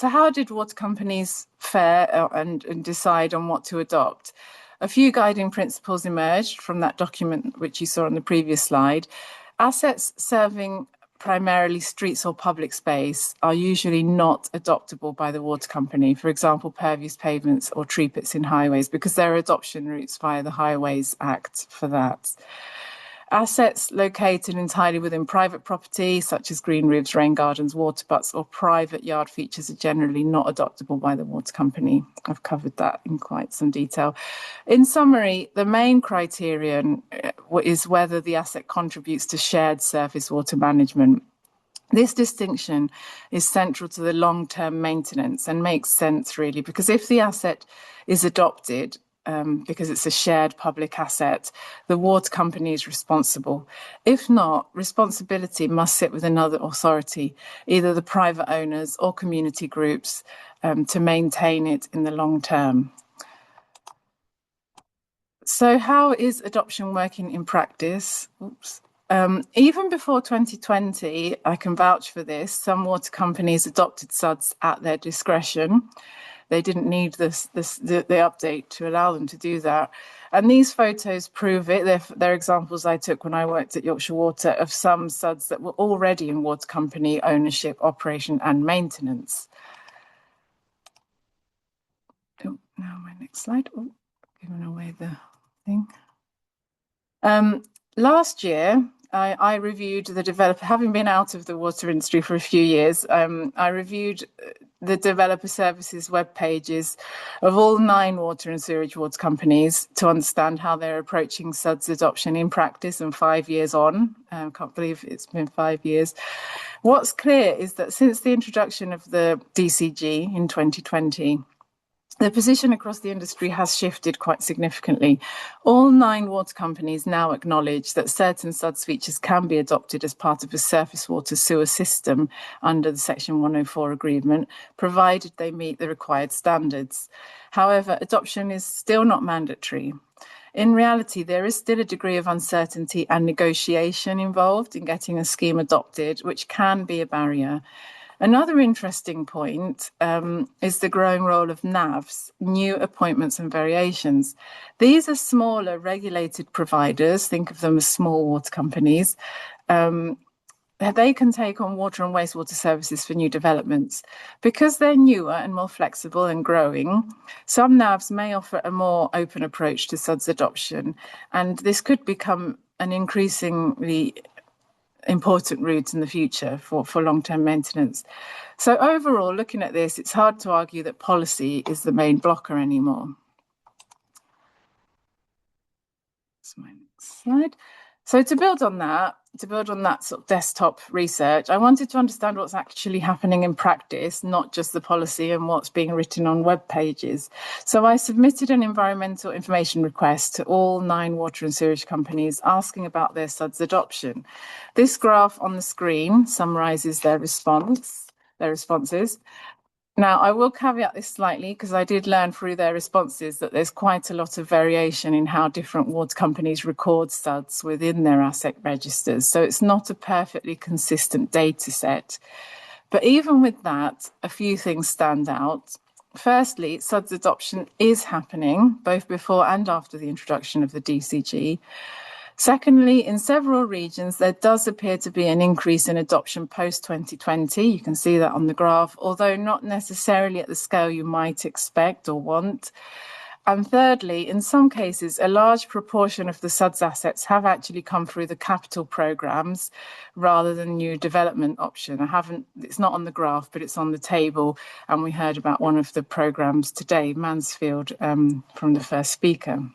how did water companies fare and decide on what to adopt? A few guiding principles emerged from that document which you saw on the previous slide. Assets serving primarily streets or public space are usually not adoptable by the water company. For example, pervious pavements or tree pits in highways, because there are adoption routes via the Highways Act for that. Assets located entirely within private property, such as green roofs, rain gardens, water butts, or private yard features, are generally not adoptable by the water company. I've covered that in quite some detail. In summary, the main criterion is whether the asset contributes to shared surface water management. This distinction is central to the long-term maintenance and makes sense, really, because if the asset is adopted, because it's a shared public asset, the water company is responsible. If not, responsibility must sit with another authority, either the private owners or community groups, to maintain it in the long term. So how is adoption working in practice? Even before 2020, I can vouch for this, some water companies adopted SuDS at their discretion. They didn't need the update to allow them to do that. And these photos prove it. They're examples I took when I worked at Yorkshire Water of some SuDS that were already in water company ownership, operation and maintenance. Oh, now my next slide. Oh, giving away the thing. Last year, I reviewed the developer, having been out of the water industry for a few years, I reviewed the developer services web pages of all 9 water and sewerage water companies to understand how they're approaching SuDS adoption in practice, and 5 years on. I can't believe it's been 5 years. What's clear is that since the introduction of the DCG in 2020, the position across the industry has shifted quite significantly. All 9 water companies now acknowledge that certain SuDS features can be adopted as part of a surface water sewer system under the Section 104 agreement, provided they meet the required standards. However, adoption is still not mandatory. In reality, there is still a degree of uncertainty and negotiation involved in getting a scheme adopted, which can be a barrier. Another interesting point is the growing role of NAVs, new appointments and variations. These are smaller regulated providers, think of them as small water companies. They can take on water and wastewater services for new developments. Because they're newer and more flexible and growing, some NAVs may offer a more open approach to SuDS adoption, and this could become an increasingly important route in the future for long-term maintenance. So overall, looking at this, it's hard to argue that policy is the main blocker anymore. That's my next slide. So to build on that sort of desktop research, I wanted to understand what's actually happening in practice, not just the policy and what's being written on web pages. So I submitted an environmental information request to all 9 water and sewage companies asking about their SuDS adoption. This graph on the screen summarises their responses. Now, I will caveat this slightly because I did learn through their responses that there's quite a lot of variation in how different water companies record SuDS within their asset registers. So it's not a perfectly consistent data set. But even with that, a few things stand out. Firstly, SuDS adoption is happening both before and after the introduction of the DCG. Secondly, in several regions, there does appear to be an increase in adoption post-2020. You can see that on the graph, although not necessarily at the scale you might expect or want. And thirdly, in some cases, a large proportion of the SuDS assets have actually come through the capital programs rather than new development option. It's not on the graph, but it's on the table. And we heard about one of the programs today, Mansfield, from the first speaker.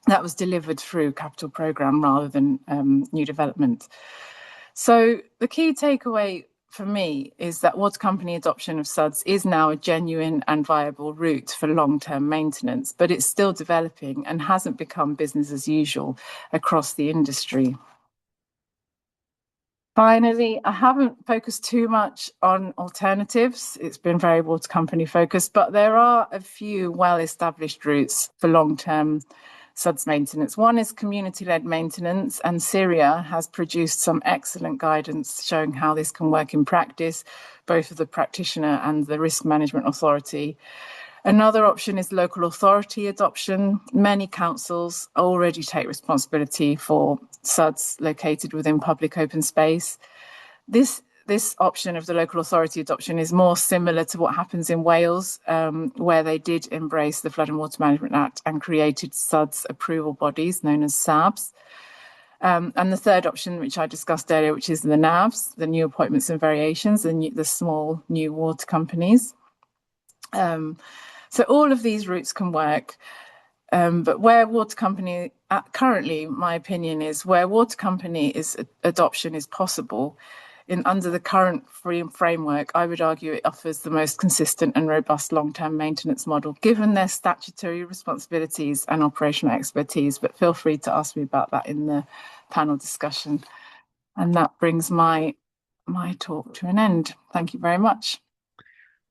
That was delivered through capital program rather than new development. So the key takeaway for me is that water company adoption of SuDS is now a genuine and viable route for long-term maintenance, but it's still developing and hasn't become business as usual across the industry. Finally, I haven't focused too much on alternatives. It's been very water company focused, but there are a few well-established routes for long-term SuDS maintenance. One is community-led maintenance, and Syria has produced some excellent guidance showing how this can work in practice, both for the practitioner and the risk management authority. Another option is local authority adoption. Many councils already take responsibility for SuDS located within public open space. This option of the local authority adoption is more similar to what happens in Wales, where they did embrace the Flood and Water Management Act and created SuDS approval bodies known as SABs. And the third option, which I discussed earlier, which is the NAVs, the new appointments and variations, the small new water companies. So all of these routes can work. But where water company currently, my opinion is where water company adoption is possible, under the current framework, I would argue it offers the most consistent and robust long-term maintenance model, given their statutory responsibilities and operational expertise. But feel free to ask me about that in the panel discussion. And that brings my talk to an end. Thank you very much.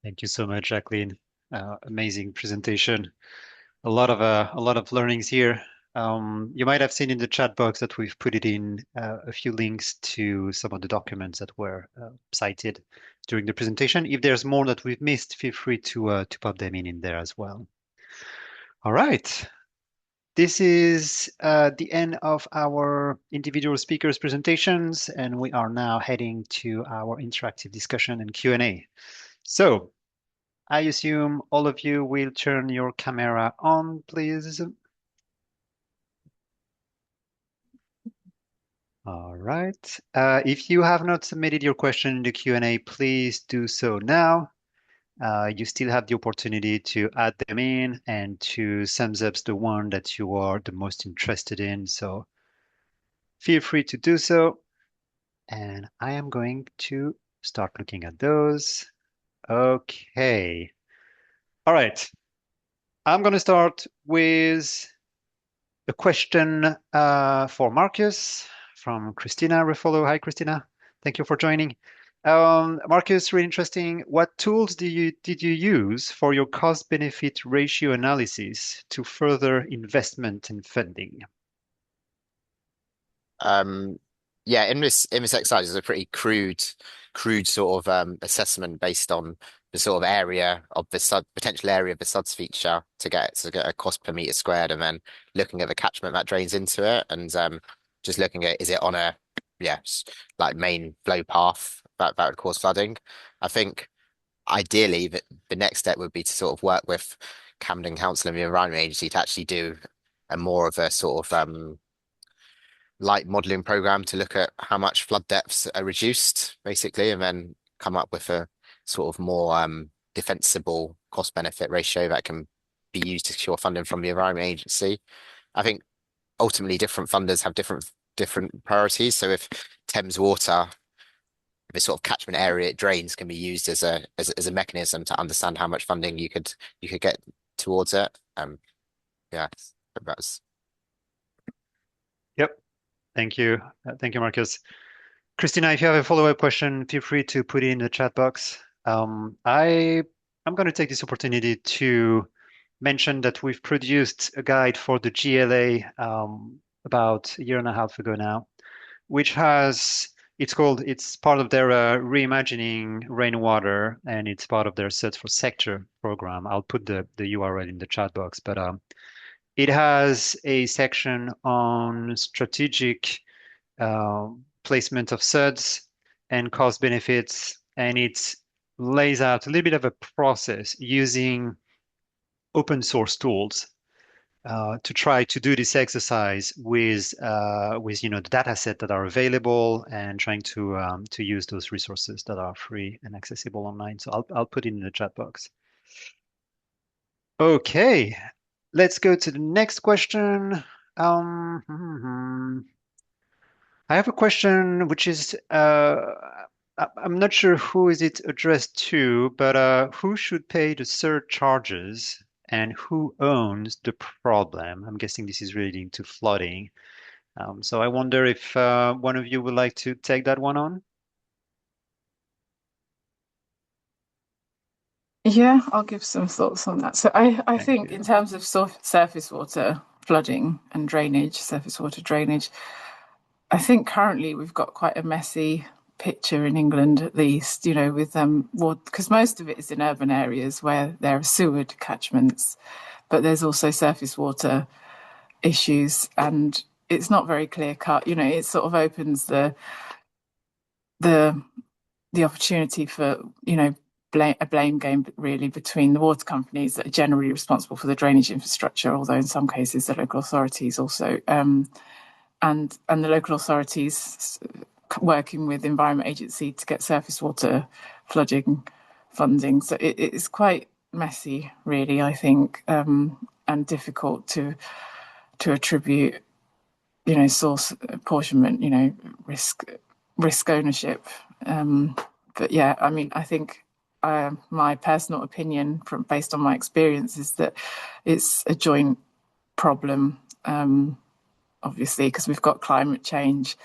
Thank you so much, Jacqueline. Amazing presentation. A lot of learnings here. You might have seen in the chat box that we've put it in a few links to some of the documents that were cited during the presentation. If there's more that we've missed, feel free to pop them in there as well. All right. This is the end of our individual speakers' presentations, and we are now heading to our interactive discussion and Q&A. So I assume all of you will turn your camera on, please. All right. If you have not submitted your question in the Q&A, please do so now. You still have the opportunity to add them in and to thumbs up the one that you are the most interested in. So feel free to do so. And I am going to start looking at those. Okay. All right. I'm going to start with a question for Marcus from Christina Refolo. Hi, Christina. Thank you for joining. Marcus, really interesting. What tools did you use for your cost-benefit ratio analysis to further investment and funding? Yeah, in this exercise is a pretty crude sort of assessment based on the sort of area of the potential area of the SuDS feature to get a cost per meter squared, and then looking at the catchment that drains into it, and just looking at is it on a like main flow path that would cause flooding. I think ideally the next step would be to sort of work with Camden Council and the Environment Agency to actually do a more of a sort of light modeling program to look at how much flood depths are reduced, basically, and then come up with a sort of more defensible cost benefit ratio that can be used to secure funding from the Environment Agency. I think ultimately different funders have different priorities. So if Thames Water, the sort of catchment area it drains, can be used as a mechanism to understand how much funding you could get towards it. Yeah, that's. Yep. Thank you. Thank you, Marcus. Christina, if you have a follow-up question, feel free to put it in the chat box. I'm going to take this opportunity to mention that we've produced a guide for the GLA about a year and a half ago now, which it's part of their reimagining rainwater, and it's part of their SuDS for Sector program. I'll put the URL in the chat box, but it has a section on strategic placement of SuDS and cost benefits, and it lays out a little bit of a process using open source tools to try to do this exercise with the data set that are available and trying to use those resources that are free and accessible online. So I'll put it in the chat box. Okay, let's go to the next question. I have a question which is I'm not sure who is it addressed to, but who should pay the surcharges and who owns the problem? I'm guessing this is relating to flooding. So I wonder if one of you would like to take that one on. Yeah, I'll give some thoughts on that. So I Thank think you. in terms of surface water flooding and drainage, surface water drainage, I think currently we've got quite a messy picture in England, at least, with water, because most of it is in urban areas where there are sewer catchments, but there's also surface water issues, and it's not very clear cut. It sort of opens the opportunity for a blame game really between the water companies that are generally responsible for the drainage infrastructure, although in some cases the local authorities also, and the local authorities working with the Environment Agency to get surface water flooding funding. So it's quite messy, really, I think, and difficult to attribute, source apportionment, risk ownership. But yeah, I mean, I think my personal opinion, based on my experience, is that it's a joint problem. Obviously, because we've got climate change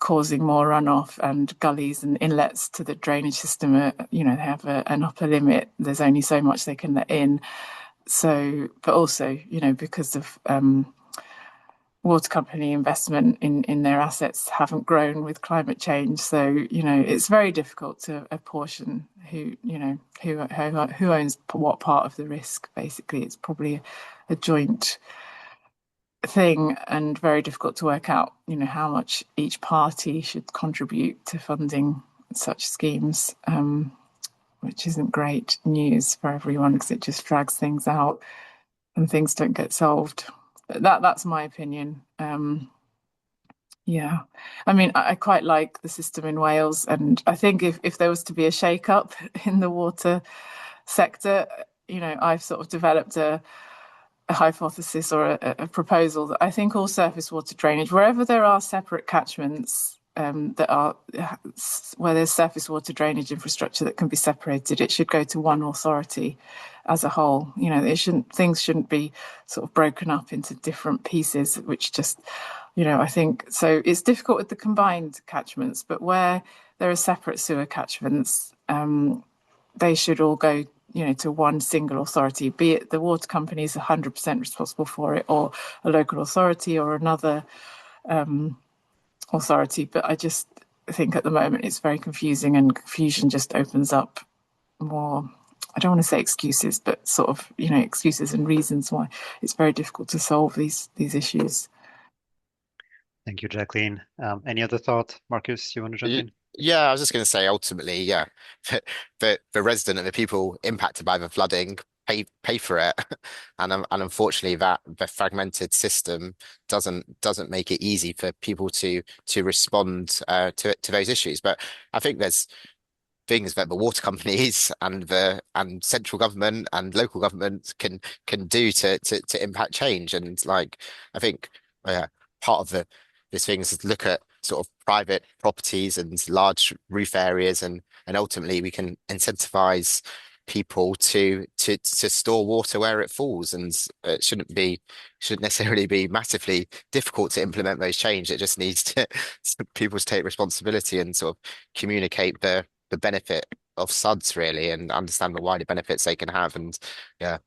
causing more runoff, and gullies and inlets to the drainage system they have an upper limit. There's only so much they can let in. So, but also, because of water company investment in their assets haven't grown with climate change. So, it's very difficult to apportion who owns what part of the risk. Basically, it's probably a joint thing and very difficult to work out, how much each party should contribute to funding such schemes, which isn't great news for everyone because it just drags things out and things don't get solved. That's my opinion. Yeah, I mean, I quite like the system in Wales, and I think if there was to be a shake-up in the water sector, I've sort of developed a hypothesis or a proposal that I think all surface water drainage, wherever there are separate catchments where there's surface water drainage infrastructure that can be separated, it should go to one authority as a whole. Things shouldn't be sort of broken up into different pieces, which just, I think, so it's difficult with the combined catchments, but where there are separate sewer catchments, they should all go to one single authority, be it the water company is 100% responsible for it, or a local authority, or another authority. But I just think at the moment it's very confusing, and confusion just opens up more, I don't want to say excuses, but sort of, excuses and reasons why it's very difficult to solve these issues. Thank you, Jacqueline. Any other thought, Marcus? You want to jump in? Yeah, I was just going to say, ultimately, yeah, the resident and the people impacted by the flooding pay for it, and unfortunately, that the fragmented system doesn't make it easy for people to respond to those issues. But I think there's things that the water companies and central government and local government can do to impact change. And like I think part of this thing is to look at sort of private properties and large roof areas, and ultimately we can incentivize people to store water where it falls, and it shouldn't necessarily be massively difficult to implement those changes. It just needs people to take responsibility and sort of communicate the benefit of SuDS really, and understand the wider benefits they can have, and yeah,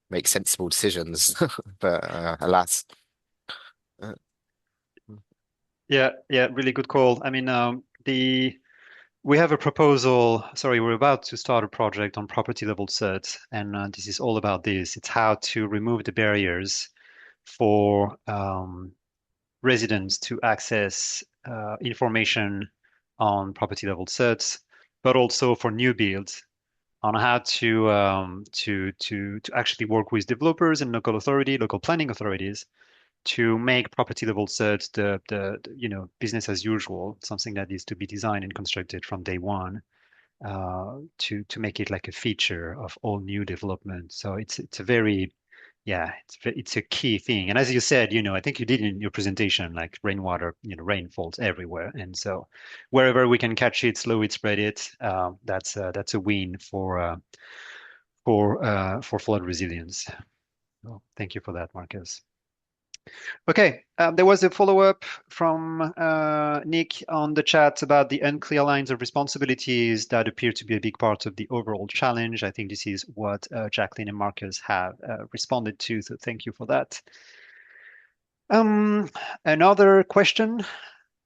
make sensible decisions. But alas. Yeah, really good call. I mean, we have a proposal. Sorry, we're about to start a project on property level CERT, and this is all about this. It's how to remove the barriers for residents to access information on property level CERTs, but also for new builds on how to actually work with developers and local planning authorities to make property level certs the business as usual, something that is to be designed and constructed from day one, to make it like a feature of all new development. So it's a very yeah, it's a key thing. And as you said, I think you did in your presentation, like rainwater, rain falls everywhere, and so wherever we can catch it, slow it, spread it, that's a win for flood resilience. So thank you for that, Marcus. Okay, there was a follow-up from Nick on the chat about the unclear lines of responsibilities that appear to be a big part of the overall challenge. I think this is what Jacqueline and Marcus have responded to, so thank you for that. Another question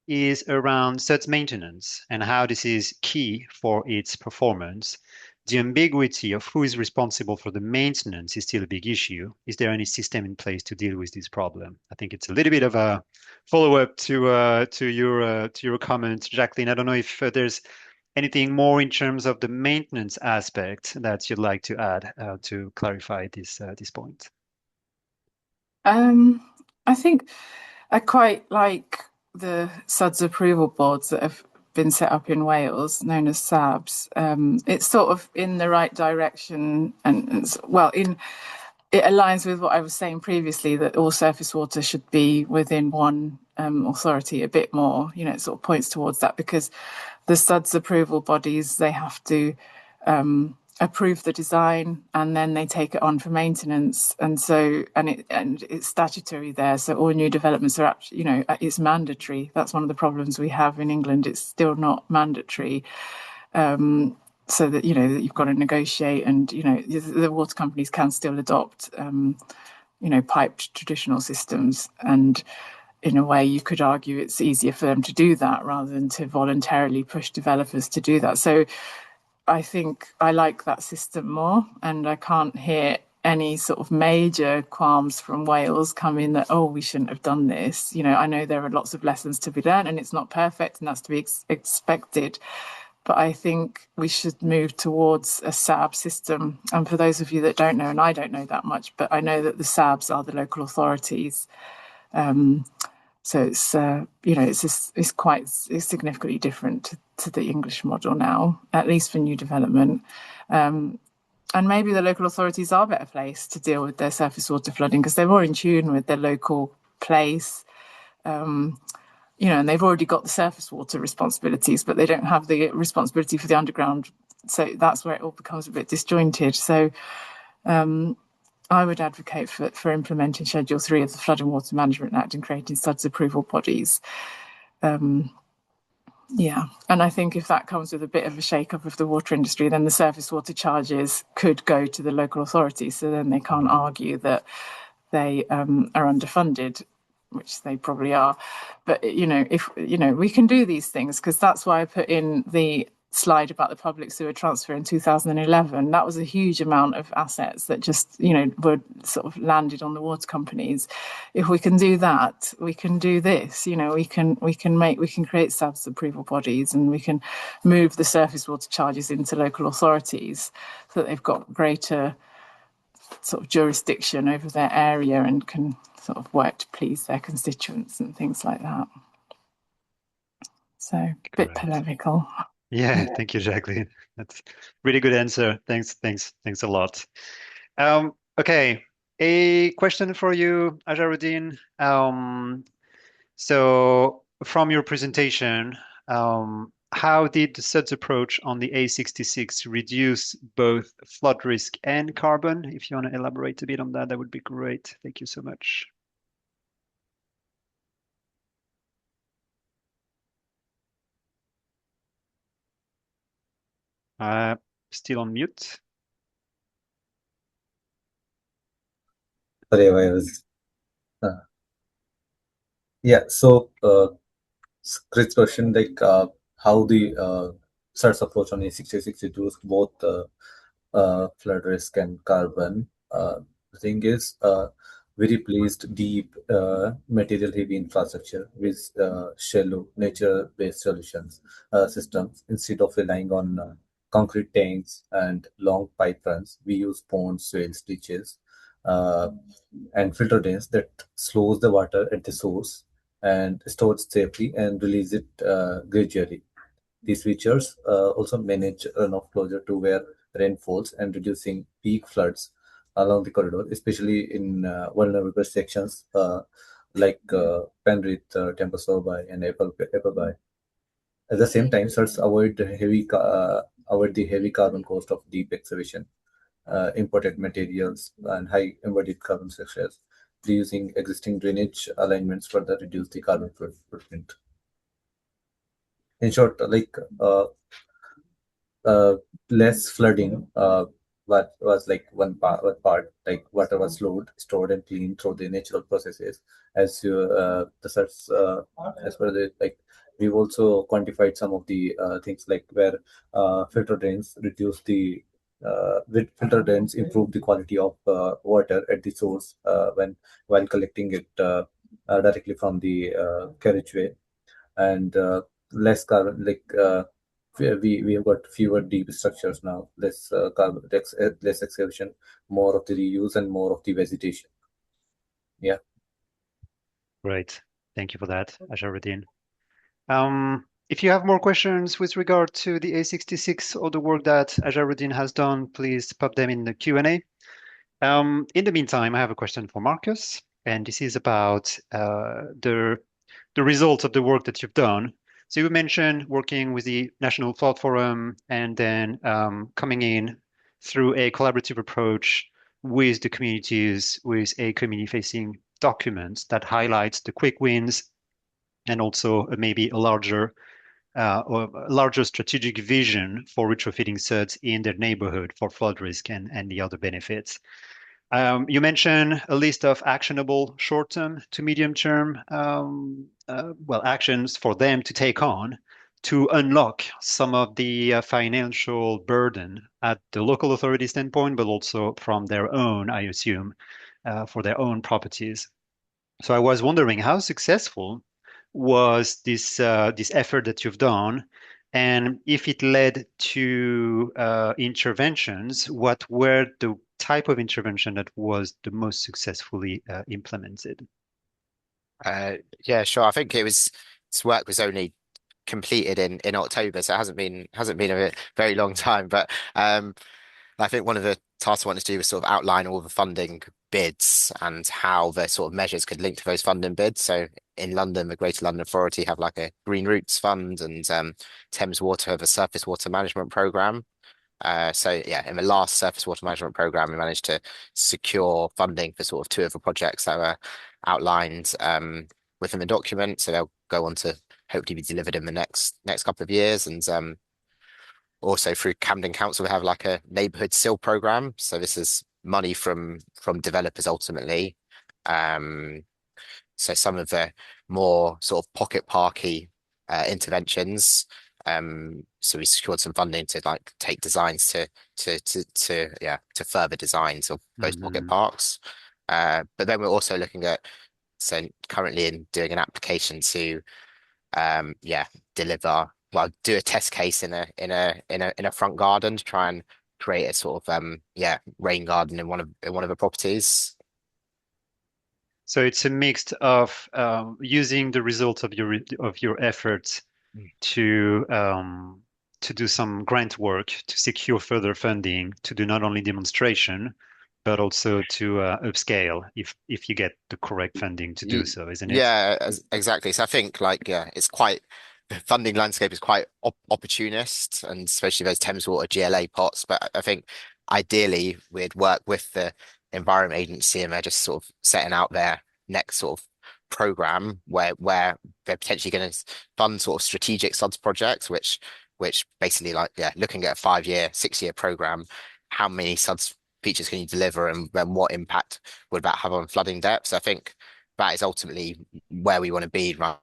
is around SuDS maintenance and how this is key for its performance. The ambiguity of who is responsible for the maintenance is still a big issue. Is there any system in place to deal with this problem? I think it's a little bit of a follow-up to your comment, Jacqueline. I don't know if there's anything more in terms of the maintenance aspect that you'd like to add to clarify this point. I think I quite like the SuDS approval boards that have been set up in Wales, known as SABs. It's sort of in the right direction, and it aligns with what I was saying previously, that all surface water should be within one authority a bit more. It sort of points towards that, because the SuDS approval bodies, they have to approve the design, and then they take it on for maintenance, and it's statutory there. So all new developments are actually, it's mandatory. That's one of the problems we have in England. It's still not mandatory, so that that you've got to negotiate, and the water companies can still adopt piped traditional systems, and in a way you could argue it's easier for them to do that rather than to voluntarily push developers to do that. So I think I like that system more, and I can't hear any sort of major qualms from Wales come in that, oh, we shouldn't have done this. I know there are lots of lessons to be learned, and it's not perfect, and that's to be expected. But I think we should move towards a SAB system. And for those of you that don't know, and I don't know that much, but I know that the SABs are the local authorities. So it's quite significantly different to the English model now, at least for new development. And maybe the local authorities are better placed to deal with their surface water flooding, because they're more in tune with their local place. And they've already got the surface water responsibilities, but they don't have the responsibility for the underground. So that's where it all becomes a bit disjointed. So I would advocate for implementing Schedule 3 of the Flood and Water Management Act and creating SuDS approval bodies. And I think if that comes with a bit of a shake-up of the water industry, then the surface water charges could go to the local authorities. So then they can't argue that they are underfunded, which they probably are. But if we can do these things, because that's why I put in the slide about the public sewer transfer in 2011. That was a huge amount of assets that just were sort of landed on the water companies. If we can do that, we can do this. We can create SuDS approval bodies, and we can move the surface water charges into local authorities so that they've got greater sort of jurisdiction over their area and can sort of work to please their constituents and things like that. So a bit polemical. Yeah, thank you, Jacqueline. That's really good answer. Thanks a lot. Okay, a question for you, Ajaruddin. So from your presentation, how did the SuDS approach on the A66 reduce both flood risk and carbon? If you want to elaborate a bit on that, that would be great. Thank you so much. Still on mute. Sorry, I was. Yeah. So, Chris' question, like how the SuDS approach on A66 reduce both flood risk and carbon. The thing is, we replaced deep material-heavy infrastructure with shallow nature-based solutions systems instead of relying on concrete tanks, and long pipe runs. We use ponds, swales, ditches, and filter drains that slows the water at the source and store it safely and release it gradually. These features also manage runoff closer to where rain falls and reducing peak floods along the corridor, especially in vulnerable sections like Penrith, Tempest By, and Appleby. At the same time, such avoid the heavy carbon cost of deep excavation, imported materials, and high embodied carbon structures. Reusing existing drainage alignments further reduce the carbon footprint. In short, uh, less flooding what was like one part, like water was slowed, stored, and cleaned through the natural processes. As you the such as per the like we've also quantified some of the things like where filter drains reduce the with filter drains improve the quality of water at the source when while collecting it directly from the carriageway, and less carbon we have got fewer deep structures now, less carbon, less excavation, more of the reuse, and more of the vegetation. Yeah. Great. Thank you for that, Asharuddin. If you have more questions with regard to the A66 or the work that Asharuddin has done, please pop them in the Q&A. In the meantime, I have a question for Marcus, and this is about the results of the work that you've done. So you mentioned working with the National Flood Forum and then coming in through a collaborative approach with the communities, with a community-facing document that highlights the quick wins and also maybe a larger or a larger strategic vision for retrofitting SuDS in their neighborhood for flood risk and the other benefits. You mentioned a list of actionable short-term to medium-term actions for them to take on to unlock some of the financial burden at the local authority standpoint, but also from their own, I assume, for their own properties. So I was wondering how successful was this effort that you've done, and if it led to interventions, what were the type of intervention that was the most successfully implemented? Yeah, sure. I think this work was only completed in October, so it hasn't been a very long time. But I think one of the tasks I wanted to do was sort of outline all the funding bids and how the sort of measures could link to those funding bids. So in London, the Greater London Authority have like a Green Routes Fund, and Thames Water have a surface water management program. So yeah, in the last surface water management program, we managed to secure funding for sort of two of the projects that were outlined within the document. So they'll go on to hopefully be delivered in the next couple of years. And also through Camden Council, we have like a neighbourhood SIL program. So this is money from developers ultimately. So some of the more sort of pocket parky interventions. So we secured some funding to like take designs to further designs of those pocket parks. But then we're also looking at currently in doing an application to do a test case in a front garden to try and create a sort of rain garden in one of the properties. So it's a mix of using the results of your efforts to do some grant work to secure further funding to do not only demonstration but also to upscale if you get the correct funding to do so, isn't it? Yeah, exactly. So I think the funding landscape is quite opportunist, and especially those Thames Water GLA pots. But I think ideally we'd work with the Environment Agency, and they're just sort of setting out their next sort of program where they're potentially going to fund sort of strategic SuDS projects, which basically looking at a 5-year, 6-year program, how many SuDS features can you deliver, and then what impact would that have on flooding depths? I think that is ultimately where we want to be, right?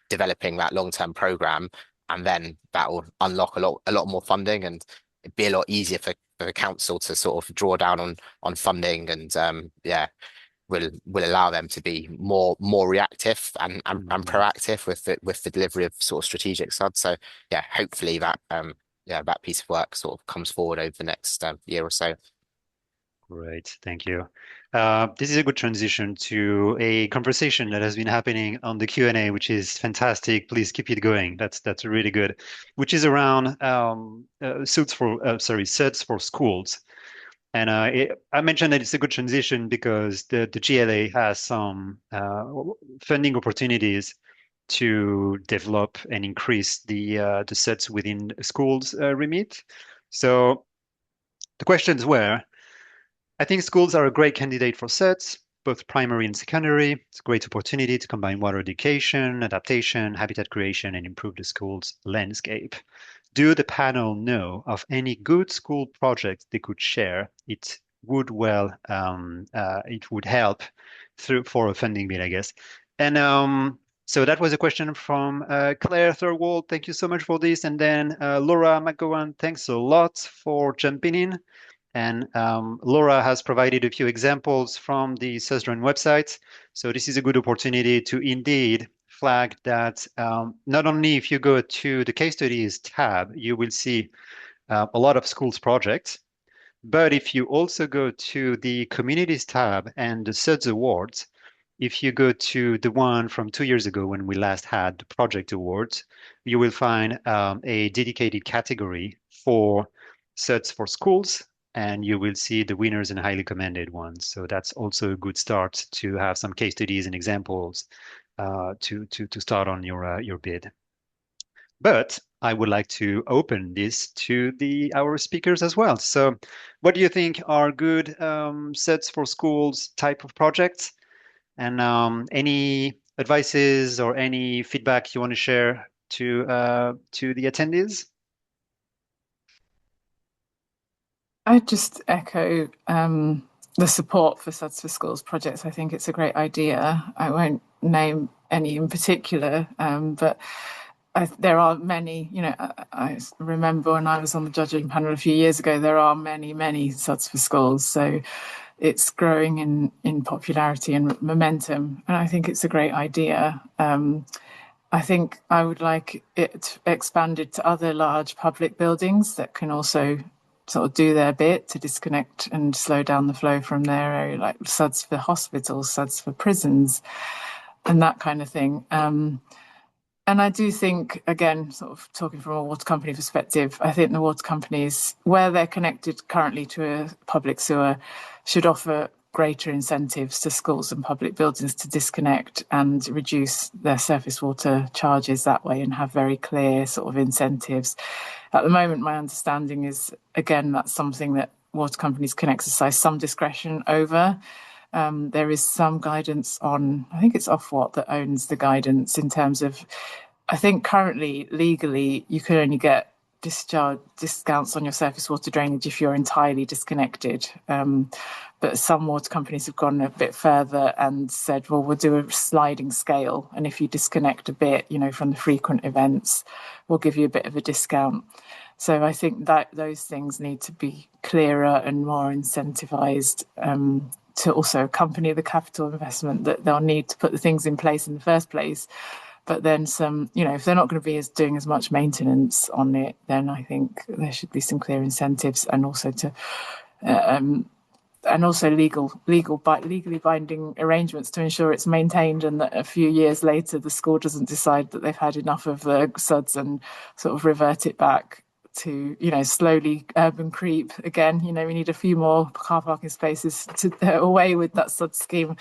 Developing that long-term program, and then that will unlock a lot more funding, and it'd be a lot easier for the council to sort of draw down on funding, and will allow them to be more reactive and proactive with the delivery of sort of strategic SuDS. So yeah, hopefully that that piece of work sort of comes forward over the next year or so. Great, thank you. This is a good transition to a conversation that has been happening on the Q&A, which is fantastic. Please keep it going. That's really good. Which is around SuDS for schools. And I mentioned that it's a good transition because the GLA has some funding opportunities to develop and increase the SuDS within schools remit. So the questions were, I think schools are a great candidate for SuDS, both primary and secondary. It's a great opportunity to combine water education, adaptation, habitat creation, and improve the school's landscape. Do the panel know of any good school projects they could share? It would help for a funding bid, I guess. And so that was a question from Claire Thurwald. Thank you so much for this. And then Laura McGowan, thanks a lot for jumping in. And Laura has provided a few examples from the SuDS website. So this is a good opportunity to indeed flag that not only if you go to the case studies tab, you will see a lot of schools projects, but if you also go to the communities tab and the SuDS awards, if you go to the one from 2 years ago when we last had the project awards, you will find a dedicated category for SuDS for schools, and you will see the winners and highly commended ones. So that's also a good start to have some case studies and examples to start on your bid. But I would like to open this to our speakers as well. So what do you think are good SuDS for schools type of projects? And any advices or any feedback you want to share to the attendees? I just echo the support for SuDS for Schools projects. I think it's a great idea. I won't name any in particular, but there are many, I remember when I was on the judging panel a few years ago, there are many, many SuDS for Schools. So it's growing in popularity and momentum. And I think it's a great idea. I think I would like it expanded to other large public buildings that can also sort of do their bit to disconnect and slow down the flow from their area, like SuDS for hospitals, SuDS for prisons, and that kind of thing. And I do think, again, sort of talking from a water company perspective, I think the water companies, where they're connected currently to a public sewer, should offer greater incentives to schools and public buildings to disconnect and reduce their surface water charges that way and have very clear sort of incentives. At the moment, my understanding is, again, that's something that water companies can exercise some discretion over. There is some guidance on, I think it's Ofwat that owns the guidance in terms of, I think currently legally you can only get discounts on your surface water drainage if you're entirely disconnected. But some water companies have gone a bit further and said, well, we'll do a sliding scale. And if you disconnect a bit, from the frequent events, we'll give you a bit of a discount. So I think that those things need to be clearer and more incentivized to also accompany the capital investment that they'll need to put the things in place in the first place. But then some, if they're not going to be doing as much maintenance on it, then I think there should be some clear incentives and also legally binding arrangements to ensure it's maintained, and that a few years later the school doesn't decide that they've had enough of the SuDS and sort of revert it back to, slowly urban creep again. We need a few more car parking spaces away with that SuDS scheme.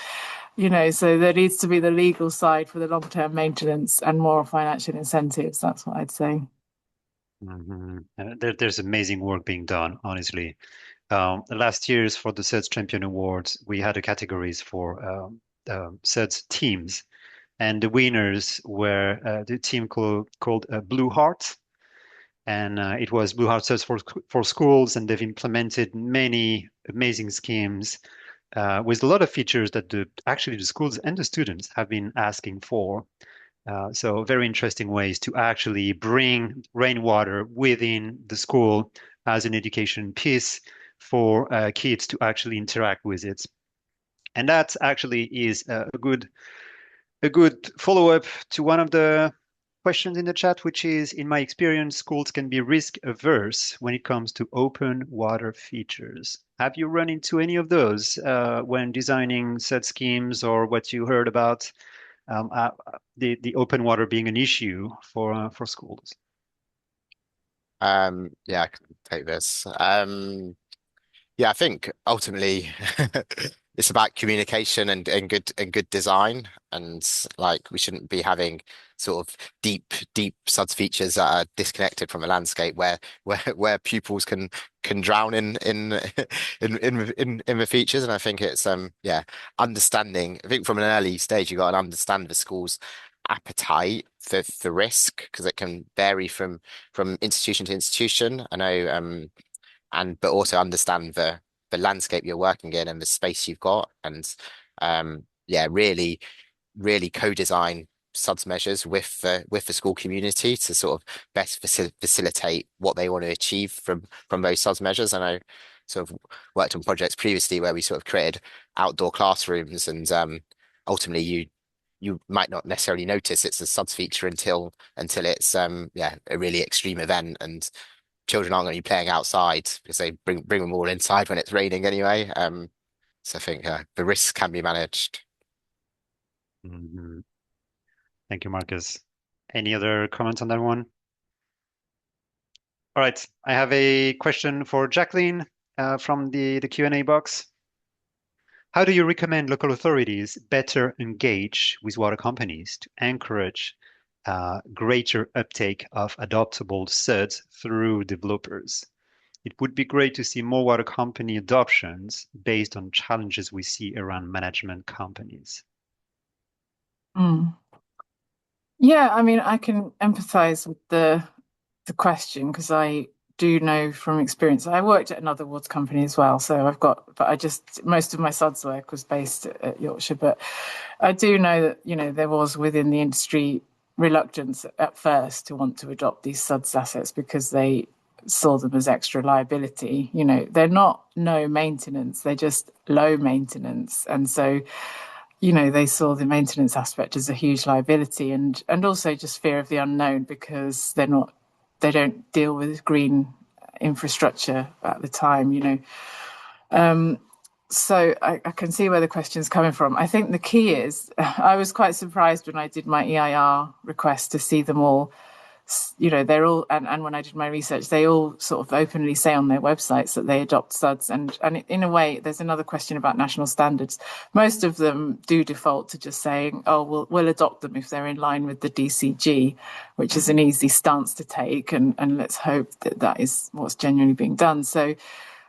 So there needs to be the legal side for the long-term maintenance and more financial incentives. That's what I'd say. There's amazing work being done, honestly. Last year's for the SuDS Champion Awards, we had a categories for SuDS teams, and the winners were the team called Blue Heart, and it was Blue Heart SuDS for schools, and they've implemented many amazing schemes with a lot of features that actually the schools and the students have been asking for. So very interesting ways to actually bring rainwater within the school as an education piece for kids to actually interact with it. And that actually is a good follow-up to one of the questions in the chat, which is, in my experience, schools can be risk averse when it comes to open water features. Have you run into any of those when designing set schemes, or what you heard about the open water being an issue for schools? Yeah, I can take this. Yeah, I think ultimately it's about communication and good design, and like we shouldn't be having sort of deep suds features that are disconnected from the landscape where pupils can drown in the features. And I think it's yeah, understanding. I think from an early stage you got to understand the school's appetite for risk, because it can vary from institution to institution. I know and but also understand the landscape you're working in and the space you've got, and yeah, really co-design SuDS measures with the school community to sort of best facilitate what they want to achieve from those SuDS measures. And I sort of worked on projects previously where we sort of created outdoor classrooms, and ultimately you might not necessarily notice it's a SuDS feature until it's yeah, a really extreme event, and children aren't going to be playing outside because they bring them all inside when it's raining anyway. So I think the risks can be managed. Mhm. Thank you, Marcus. Any other comments on that one? All right, I have a question for Jacqueline from the Q&A box. How do you recommend local authorities better engage with water companies to encourage greater uptake of adoptable SuDS through developers? It would be great to see more water company adoptions based on challenges we see around management companies. Mm. Yeah, I mean, I can empathize with the question, because I do know from experience. I worked at another water company as well, so most of my SuDS work was based at Yorkshire, but I do know that, there was within the industry reluctance at first to want to adopt these SuDS assets because they saw them as extra liability. They're not no maintenance, they're just low maintenance. And so, they saw the maintenance aspect as a huge liability, and also just fear of the unknown, because they don't deal with green infrastructure at the time. So I can see where the question's coming from. I think the key is, I was quite surprised when I did my EIR request to see them all. They're all, and when I did my research, they all sort of openly say on their websites that they adopt SuDS. And in a way, there's another question about national standards. Most of them do default to just saying, oh, we'll adopt them if they're in line with the DCG, which is an easy stance to take. And let's hope that is what's genuinely being done. So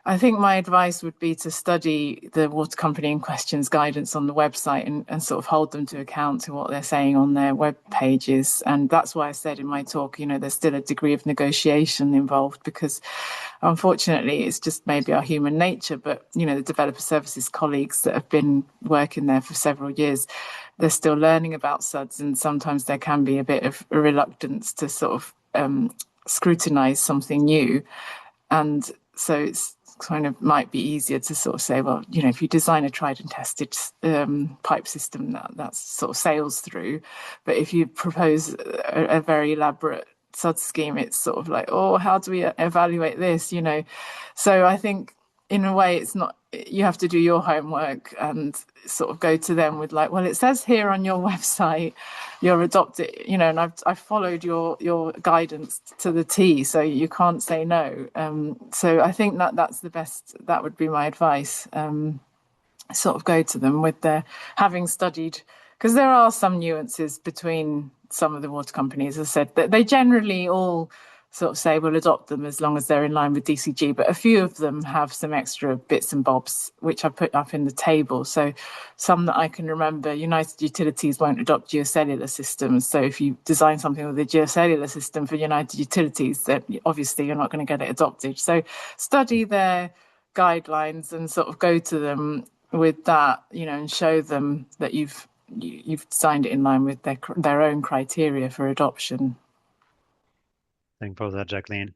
I think my advice would be to study the water company in question's guidance on the website, and sort of hold them to account to what they're saying on their web pages. And that's why I said in my talk, there's still a degree of negotiation involved, because unfortunately it's just maybe our human nature. But, the developer services colleagues that have been working there for several years, they're still learning about SuDS, and sometimes there can be a bit of a reluctance to sort of scrutinize something new. And so it's kind of might be easier to sort of say, well, if you design a tried and tested pipe system, that's sort of sails through. But if you propose a very elaborate SuDS scheme, it's sort of like, oh, how do we evaluate this? So I think in a way it's not, you have to do your homework and sort of go to them with like, well, it says here on your website you're adopted, and I've followed your guidance to the T, so you can't say no. So I think that's the best, that would be my advice. Sort of go to them with their having studied, because there are some nuances between some of the water companies. As I said, that they generally all sort of say we'll adopt them as long as they're in line with DCG, but a few of them have some extra bits and bobs which I put up in the table. So some that I can remember, United Utilities won't adopt geocellular systems. So if you design something with a geocellular system for United Utilities, then obviously you're not going to get it adopted. So study their guidelines and sort of go to them with that, and show them that you've designed it in line with their own criteria for adoption. Thank you for that, Jacqueline.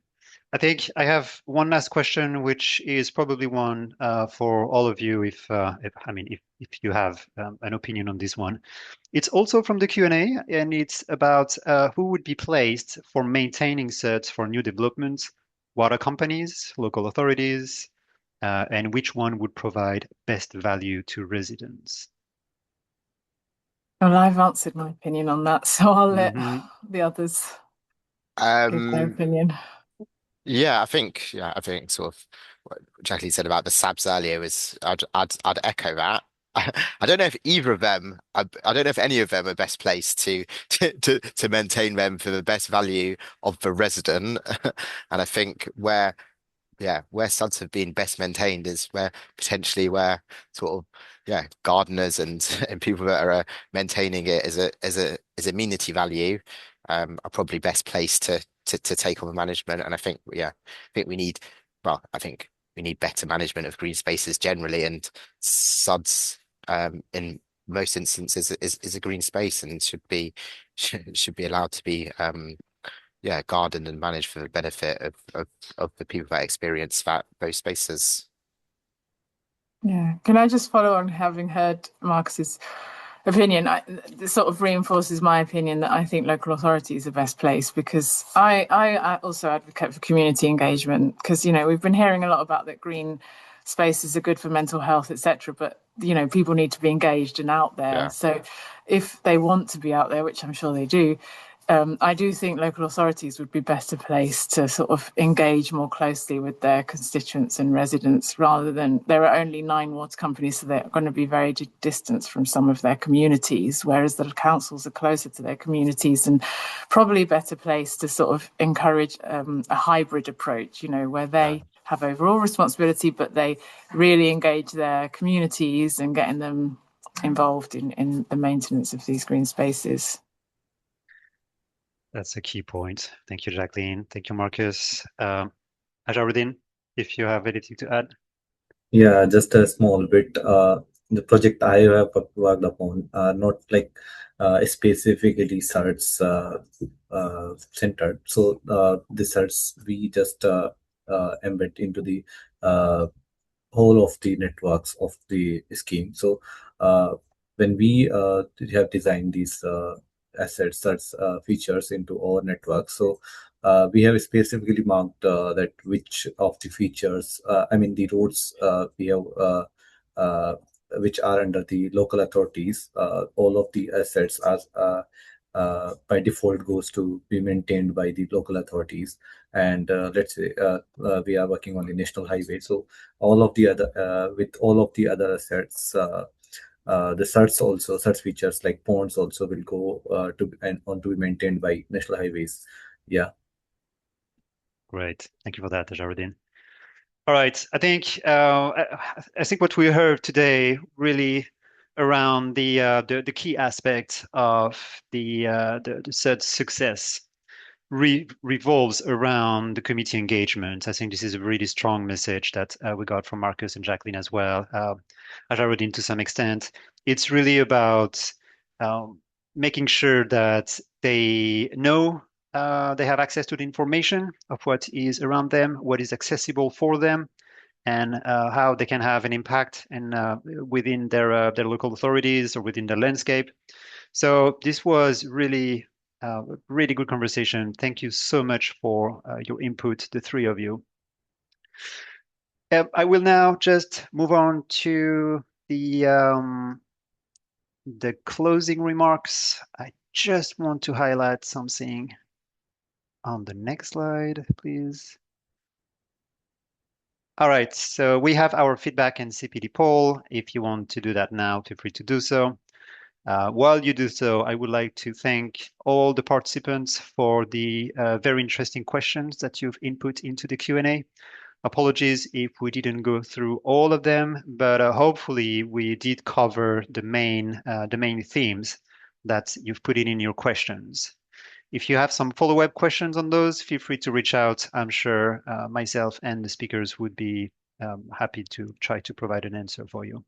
I think I have one last question, which is probably one for all of you, if you have an opinion on this one. It's also from the Q&A, and it's about who would be placed for maintaining certs for new developments, water companies, local authorities, and which one would provide best value to residents. Well, I've answered my opinion on that, so I'll let hmm the others give their opinion. Yeah, I think sort of what Jacqueline said about the SABs earlier is I'd echo that. I don't know if either of them, I don't know if any of them are best placed to maintain them for the best value of the resident. And I think where suds have been best maintained is where potentially where sort of gardeners and and people that are maintaining it as amenity value are probably best placed to take on the management. And I think we need I think we need better management of green spaces generally, and suds in most instances is a green space and should be allowed to be gardened and managed for the benefit of the people that experience those spaces. Yeah. Can I just follow on having heard Marcus's opinion? This sort of reinforces my opinion that I think local authorities are best placed, because I also advocate for community engagement, because, we've been hearing a lot about that green spaces are good for mental health, etc. But, people need to be engaged and out there. Yeah. So if they want to be out there, which I'm sure they do, I do think local authorities would be better placed to sort of engage more closely with their constituents and residents, rather than there are only 9 water companies, so they're going to be very distant from some of their communities, whereas the councils are closer to their communities and probably better placed to sort of encourage a hybrid approach, where they have overall responsibility, but they really engage their communities and getting them involved in the maintenance of these green spaces. That's a key point. Thank you, Jacqueline. Thank you, Marcus. Ajaruddin, if you have anything to add. Yeah, just a small bit. The project I have worked upon are not like specifically search centered. So the search we just embed into the whole of the networks of the scheme. So when we have designed these assets, such features into our network, so we have specifically marked that which of the features, the roads we have which are under the local authorities, all of the assets are by default goes to be maintained by the local authorities. And let's say we are working on the national highway, so all of the other with all of the other assets, the search features like ponds also will go to be maintained by national highways. Yeah. Great. Thank you for that, Ajaruddin. All right. I think what we heard today really around the key aspect of the search success revolves around the community engagement. I think this is a really strong message that we got from Marcus and Jacqueline as well. Ajaruddin, to some extent, it's really about making sure that they know they have access to the information of what is around them, what is accessible for them, and how they can have an impact within their local authorities or within their landscape. So this was really a really good conversation. Thank you so much for your input, the three of you. I will now just move on to the closing remarks. I just want to highlight something on the next slide, please. All right, so we have our feedback and CPD poll. If you want to do that now, feel free to do so. While you do so, I would like to thank all the participants for the very interesting questions that you've input into the Q&A. Apologies if we didn't go through all of them, but hopefully we did cover the main themes that you've put in your questions. If you have some follow-up questions on those, feel free to reach out. I'm sure myself and the speakers would be happy to try to provide an answer for you.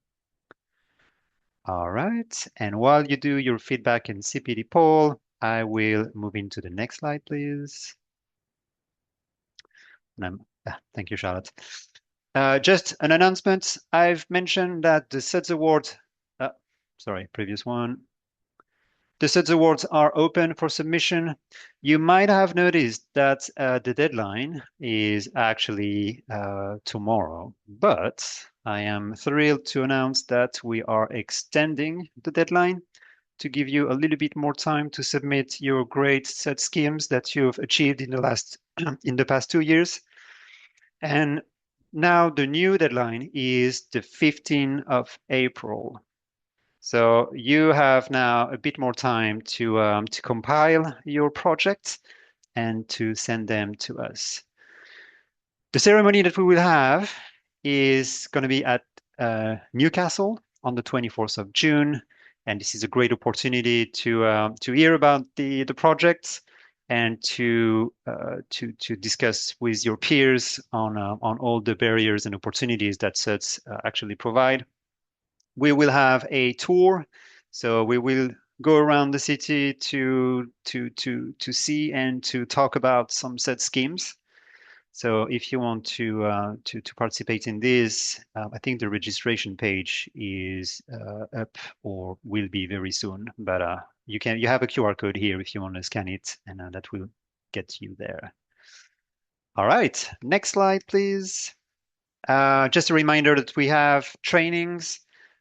All right, and while you do your feedback and CPD poll, I will move into the next slide, please. Thank you, Charlotte. Just an announcement. I've mentioned that the SuDS Award, sorry, previous one. The SuDS Awards are open for submission. You might have noticed that the deadline is actually tomorrow, but I am thrilled to announce that we are extending the deadline to give you a little bit more time to submit your great SuDS schemes that you've achieved in the past 2 years. And now the new deadline is the 15th of April. So you have now a bit more time to compile your projects and to send them to us. The ceremony that we will have is going to be at Newcastle on the 24th of June, and this is a great opportunity to hear about the projects and to discuss with your peers on all the barriers and opportunities that SuDS actually provide. We will have a tour, so we will go around the city to see and to talk about some SuDS schemes. So if you want to participate in this, I think the registration page is up or will be very soon. But you have a QR code here if you want to scan it, and that will get you there. All right, next slide, please. Just a reminder that we have trainings.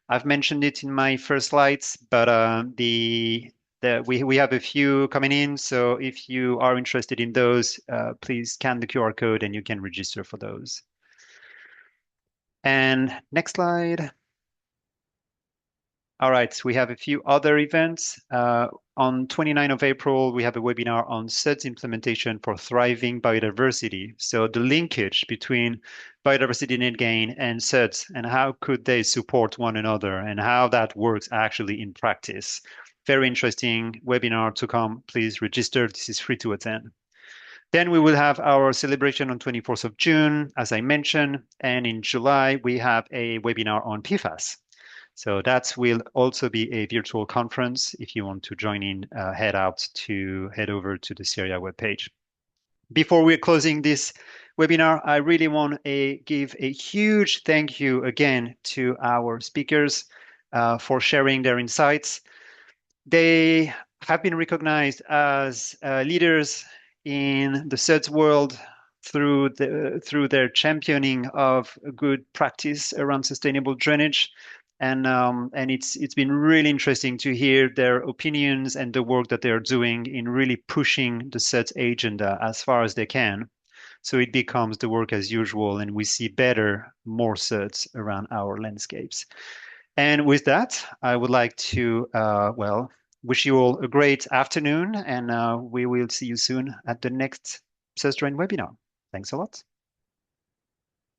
I've mentioned it in my first slides, but we have a few coming in. So if you are interested in those, please scan the QR code and you can register for those. And next slide. All right, so we have a few other events. On 29th of April, we have a webinar on SuDS implementation for thriving biodiversity. So the linkage between biodiversity net gain and SuDS and how could they support one another and how that works actually in practice. Very interesting webinar to come. Please register. This is free to attend. Then we will have our celebration on 24th of June, as I mentioned. And in July, we have a webinar on PFAS. So that will also be a virtual conference. If you want to join in, head over to the Syria webpage. Before we're closing this webinar, I really want to give a huge thank you again to our speakers for sharing their insights. They have been recognized as leaders in the SuDS world through their championing of good practice around sustainable drainage. And it's been really interesting to hear their opinions and the work that they're doing in really pushing the SuDS agenda as far as they can. So it becomes the work as usual, and we see more SuDS around our landscapes. And with that, I would like to, wish you all a great afternoon, and we will see you soon at the next SuDS Drain webinar. Thanks a lot.